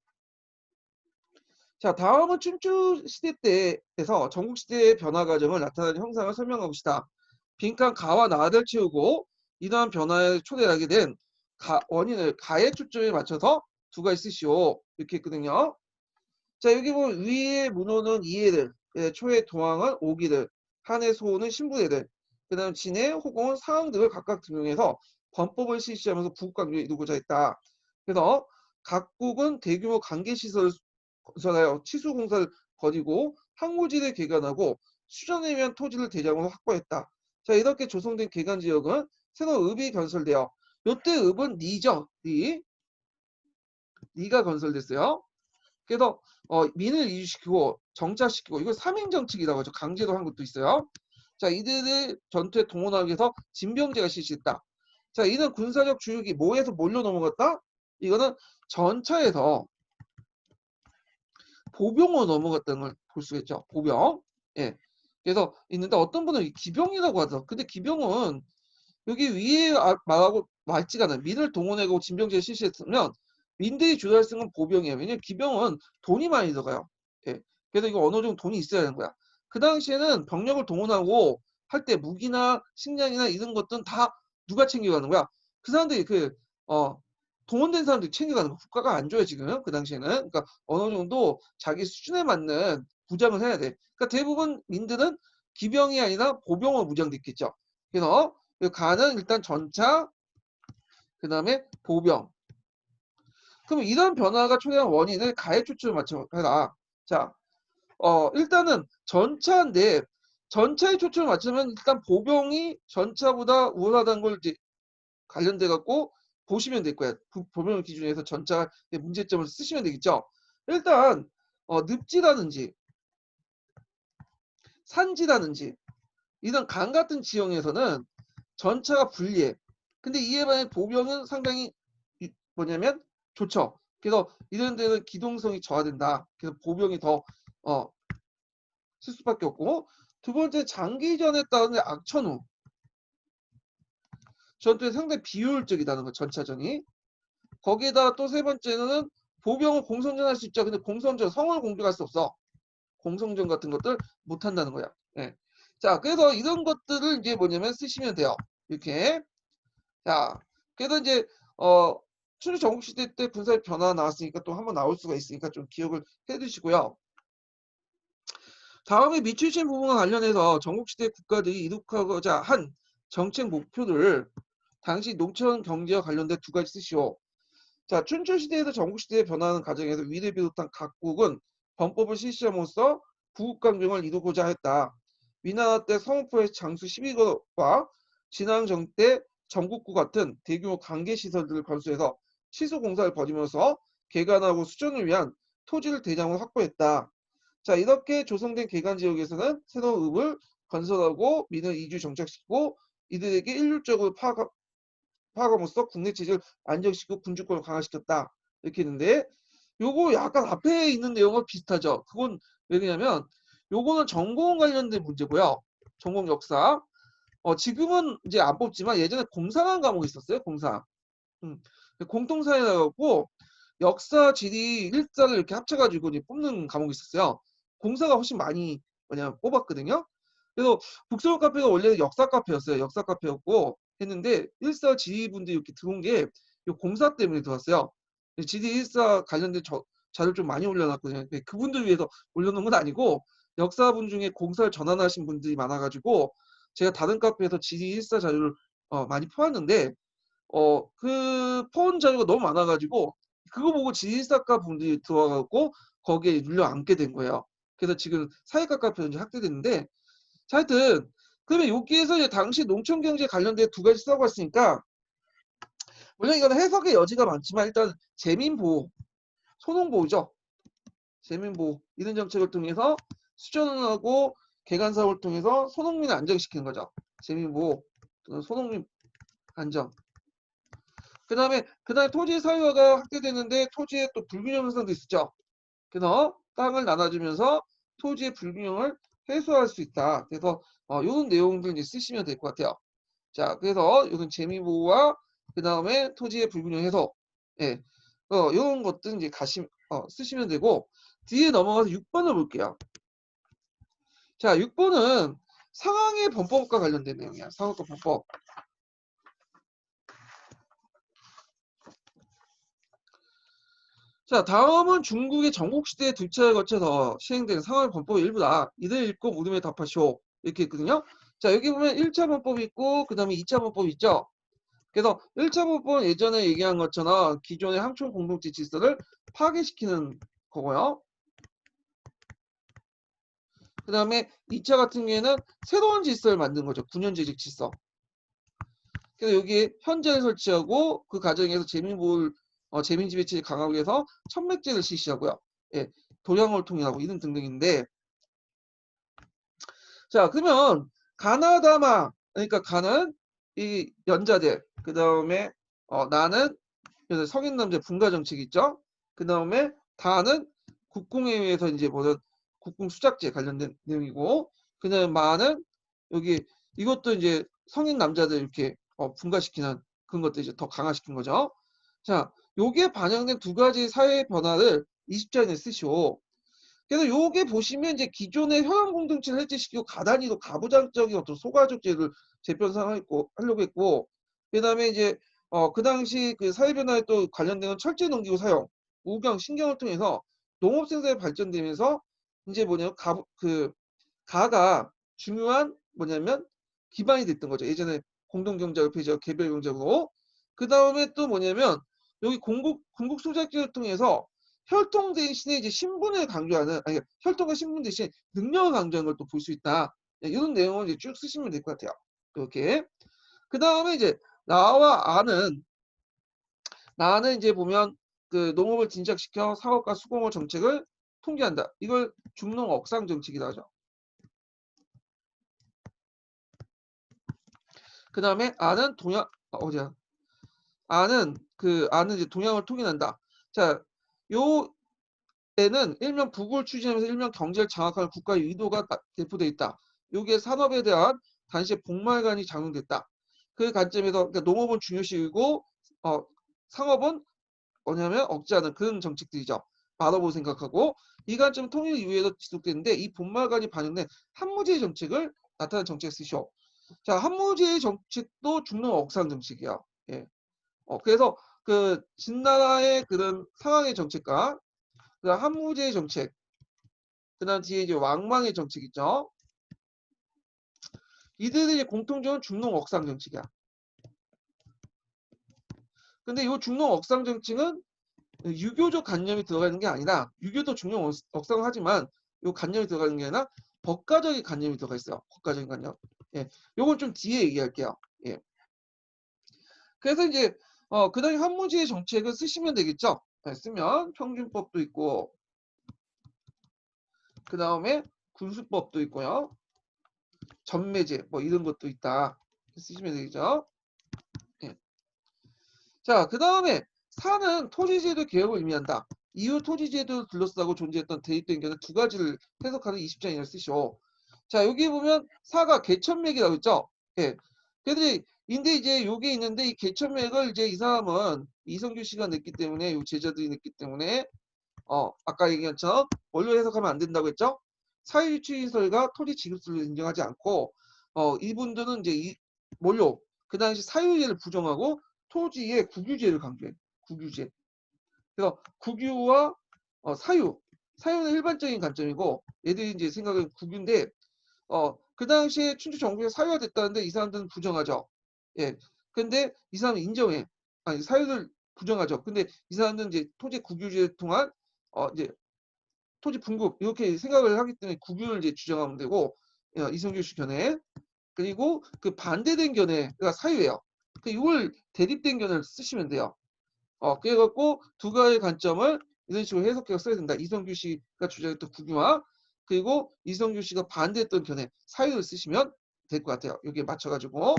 자, 다음은 춘추 시대 때에서 전국시대의 변화 과정을 나타내는 형상을 설명하고 있다. 빈칸 가와 나를 채우고 이러한 변화에 초래하게 된 원인을 가에 초점에 맞춰서 두 가지 쓰시오. 이렇게 했거든요. 자, 여기 보면 위의 문호는 이해를, 초의 동항은 오기를, 한의 소호는 신부애를, 그 다음 진의 호공은 사항들을 각각 등용해서 범법을 실시하면서 부국관계를 이루고자 했다. 그래서 각국은 대규모 관계시설을 건설하여 치수공사를 벌이고 항구지를 개간하고 수전에 위한 토지를 대장으로 확보했다. 자, 이렇게 조성된 개간지역은 새로 읍이 건설되어 요때 읍은 리죠. 리가 건설됐어요. 그래서 민을 이주시키고 정착시키고 이걸 삼행정책이라고 하죠. 강제로 한 것도 있어요. 자, 이들을 전투에 동원하기 위해서 진병제가 실시했다. 자, 이는 군사적 주역이 뭐에서 뭘로 넘어갔다? 이거는 전차에서 보병으로 넘어갔다는 걸 볼 수 있죠. 보병. 예. 그래서 있는데 어떤 분은 기병이라고 하죠. 근데 기병은 여기 위에 말하고 맞지가 않아요. 민을 동원하고 진병제를 실시했으면 민들이 주도할 수 있는 보병이에요. 왜냐면 기병은 돈이 많이 들어가요. 예. 그래서 이거 어느 정도 돈이 있어야 하는 거야. 그 당시에는 병력을 동원하고 할 때 무기나 식량이나 이런 것들은 다 누가 챙겨가는 거야? 그 사람들이 동원된 사람들이 챙겨가는 거. 국가가 안 줘요 지금 그 당시에는. 그러니까 어느 정도 자기 수준에 맞는 부장을 해야 돼. 그러니까 대부분 민들은 기병이 아니라 보병으로 무장돼 있겠죠. 그래서 가는 일단 전차, 그 다음에 보병. 그럼 이런 변화가 초래한 원인을 가해 초점을 맞춰 해라. 자, 일단은 전차인데 전차에 초점을 맞추면 일단 보병이 전차보다 우월하다는 걸 이제 관련돼 갖고 보시면 될 거야. 보병을 기준으로 해서 전차 문제점을 쓰시면 되겠죠. 일단 늪지라든지 산지라든지 이런 강 같은 지형에서는 전차가 불리해. 근데 이에 반해 보병은 상당히 뭐냐면 좋죠. 그래서 이런 데는 기동성이 저하된다. 그래서 보병이 더 쓸 수밖에 없고, 두 번째 장기전에 따른 악천후. 전투에 상당히 비효율적이다는 거 전차전이. 거기에다 또 세 번째는 보병은 공성전 할 수 있죠. 근데 공성전 성을 공격할 수 없어. 공성전 같은 것들 못 한다는 거야. 예. 자, 그래서 이런 것들을 이제 뭐냐면 쓰시면 돼요. 이렇게. 자, 그래서 이제 춘추 전국시대 때 군사의 변화가 나왔으니까 또 한번 나올 수가 있으니까 좀 기억을 해두시고요. 다음에 밑주신 부분과 관련해서 전국시대 국가들이 이룩하고자 한 정책 목표를 당시 농촌 경제와 관련된 두 가지 쓰시오. 자, 춘추시대에서 전국시대에 변화하는 과정에서 위를 비롯한 각국은 범법을 실시함으로써 부국강병을 이루고자 했다. 위나라 때 서문포의 장수 12거와 진앙정 때 전국구 같은 대규모 관계시설들을 건설해서 시소공사를 벌이면서 개간하고 수전을 위한 토지를 대량으로 확보했다. 자, 이렇게 조성된 개간지역에서는 새로운 읍을 건설하고 민을 이주 정착시키고 이들에게 일률적으로 파악함으로써 국내 체제를 안정시키고 군주권을 강화시켰다. 이렇게 했는데 요거 약간 앞에 있는 내용과 비슷하죠. 그건 왜냐면 요거는 전공 관련된 문제고요. 전공 역사. 지금은 이제 안 뽑지만 예전에 공상학 과목이 있었어요. 공상. 공통사회라고 역사, 지리, 일사를 이렇게 합쳐가지고 이제 뽑는 과목이 있었어요. 공사가 훨씬 많이 뽑았거든요. 그래서 북서울 카페가 원래 역사 카페였어요. 역사 카페였고 했는데 1사 지휘분들이 이렇게 들어온 게 요 공사 때문에 들어왔어요. GD 1사 관련된 자료를 좀 많이 올려놨거든요. 그분들 위해서 올려놓은 건 아니고 역사분 중에 공사를 전환하신 분들이 많아가지고 제가 다른 카페에서 GD 1사 자료를 많이 퍼왔는데 그 퍼온 자료가 너무 많아가지고 그거 보고 GD 1사과 분들이 들어와갖고 거기에 눌려 앉게 된 거예요. 그래서 지금 사회과 카페로 이제 확대됐는데 자, 하여튼 그러면 여기에서 이제 당시 농촌 경제 관련된 두 가지 써고 왔으니까 물론 이거는 해석의 여지가 많지만 일단 재민보호, 소농보호죠. 재민보호 이런 정책을 통해서 수전하고 개간 사업을 통해서 소농민을 안정시키는 거죠. 재민보호, 소농민 안정. 그다음에 토지 사유화가 확대되는데 토지의 또 불균형 현상도 있었죠. 그래서 땅을 나눠주면서 토지의 불균형을 해소할 수 있다. 그래서 이런 내용들 이제 쓰시면 될 것 같아요. 자, 그래서 이건 재미보호와 그 다음에 토지의 불균형 해소, 예, 이런 것들 이제 쓰시면 되고 뒤에 넘어가서 6번을 볼게요. 자, 6번은 상황의 범법과 관련된 내용이야. 상황과 범법. 자, 다음은 중국의 전국시대 두 차례 거쳐서 시행된 상황의 범법의 일부다. 이들 읽고 물음에 답하시오. 이렇게 있거든요. 자, 여기 보면 1차 범법이 있고 그 다음에 2차 범법이 있죠. 그래서 1차 범법은 예전에 얘기한 것처럼 기존의 항촌 공동체 질서를 파괴시키는 거고요. 그 다음에 2차 같은 경우에는 새로운 질서를 만든 거죠. 9년제적 질서. 그래서 여기에 현재를 설치하고 그 과정에서 재민지배체를 강화하기 위해서 천맥제를 실시하고요. 예, 도량을 통일하고 이런 등등인데 자, 그러면 가나다마 그러니까 가는 이 연자들 그 다음에 나는 그래서 성인 남자 분가 정책 있죠. 그 다음에 다는 국공에 의해서 이제 뭐든 국공 수작제 관련된 내용이고 그 다음에 마는 여기 이것도 이제 성인 남자들 이렇게 분가시키는 그런 것들 이제 더 강화시킨 거죠. 자, 요게 반영된 두 가지 사회 변화를 20장에 쓰시오. 그래서 요게 보시면 이제 기존의 혈연 공동체를 해체시키고 가단위로 가부장적인 어떤 소가족제를 하려고 했고, 그다음에 이제 그 당시 그 사회 변화에 또 관련되는 철제 농기구 사용, 우경, 신경을 통해서 농업 생산이 발전되면서 이제 뭐냐면 가가 중요한 뭐냐면 기반이 됐던 거죠. 예전에 공동경제가 폐지하고 개별경제로. 그 다음에 또 뭐냐면 여기 공국 소작제를 통해서 혈통 대신에 이제 신분을 강조하는 아니 혈통과 신분 대신 능력을 강조하는 걸 또 볼 수 있다. 네, 이런 내용을 이제 쭉 쓰시면 될 것 같아요. 이렇게. 그 다음에 이제 나는 이제 보면 그 농업을 진작시켜 사업과 수공업 정책을 통제한다. 이걸 중농 억상 정책이라고 하죠. 그 다음에 아는 이제 동향을 통일한다. 자, 요 에는 일명 부국을 추진하면서 일명 경제를 장악할 국가의 의도가 대표되어 있다. 여기에 산업에 대한 단시의 복말관이 작용됐다. 그 관점에서 그러니까 농업은 중요시이고 상업은 뭐냐면 억제하는 그런 정책들이죠. 바라보고 생각하고 이 관점 통일 이후에도 지속되는데 이 복말관이 반영된 한무제의 정책을 나타낸 정책 쓰시오. 자, 한무제의 정책도 중농 억상 정책이야. 예. 그래서 그 진나라의 그런 상황의 정책과 그다음 한무제의 정책, 그다음 뒤에 이제 왕망의 정책 있죠. 이들의 공통점은 중농 억상 정책이야. 근데 이 중농 억상 정책은 유교적 관념이 들어가는 게 아니라 유교도 중농 억상을 하지만 이 관념이 들어가는 게 아니라 법가적인 관념이 들어가 있어요. 법가적인 관념. 예, 요건 좀 뒤에 얘기할게요. 예. 그래서 이제 그다음에 한무제의 정책을 쓰시면 되겠죠. 네, 쓰면 평균법도 있고 그 다음에 군수법도 있고요. 전매제 뭐 이런 것도 있다. 쓰시면 되겠죠. 예. 자, 그 다음에 사는 토지제도 개혁을 의미한다. 이후 토지제도를 둘러싸고 존재했던 대입된 견해 두 가지를 해석하는 20장이라 쓰시오. 자, 여기 보면 사가 개천맥이라고 있죠. 예. 근데 이제 요게 있는데 이 개천맥을 이제 이 사람은 이성규 씨가 냈기 때문에 요 제자들이 냈기 때문에 아까 얘기한 것처럼 원로 해석하면 안 된다고 했죠. 사회주의설과 토지 지급설을 인정하지 않고 이분들은 이제 원료 그 당시 사유제를 부정하고 토지에 국유제를 강조해. 국유제. 그래서 국유와 사유는 일반적인 관점이고 얘들이 이제 생각은 국유인데 그 당시에 춘추 전국에 사유가 됐다는데 이 사람들은 부정하죠. 예. 근데 이 사람은 인정해. 아니 사유를 부정하죠. 근데 이 사람들은 이제 토지 국유제를 통한 이제 토지 분급 이렇게 생각을 하기 때문에 국유를 이제 주장하면 되고 이성규 씨 견해 그리고 그 반대된 견해가 사유예요. 그 이걸 대립된 견해를 쓰시면 돼요. 그래갖고 두 가지 관점을 이런 식으로 해석해서 써야 된다. 이성규 씨가 주장했던 국유화 그리고 이성규 씨가 반대했던 견해 사유를 쓰시면 될 것 같아요. 여기에 맞춰가지고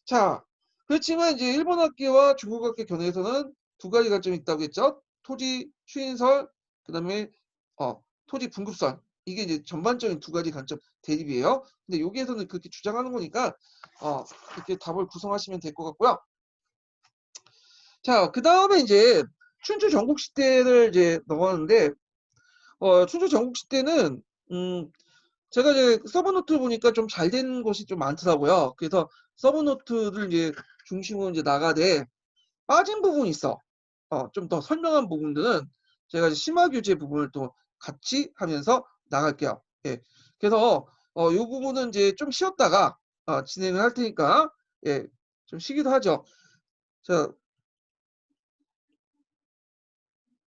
자 그렇지만 이제 일본 학계와 중국 학계 견해에서는 두 가지 관점이 있다고 했죠. 토지 추인설 그다음에 토지 분급설 이게 이제 전반적인 두 가지 관점 대립이에요. 근데 여기에서는 그렇게 주장하는 거니까 이렇게 답을 구성하시면 될 것 같고요. 자, 그 다음에 이제 춘추 전국 시대를 이제 넘어가는데, 춘추 전국 시대는, 제가 이제 서브노트 보니까 좀 잘 된 곳이 좀 많더라고요. 그래서 서브노트를 이제 중심으로 이제 나가되 빠진 부분이 있어. 좀 더 설명한 부분들은 제가 이제 심화 교재 부분을 또 같이 하면서 나갈게요. 예. 그래서, 이 부분은 이제 좀 쉬었다가, 진행을 할 테니까, 예, 좀 쉬기도 하죠. 자,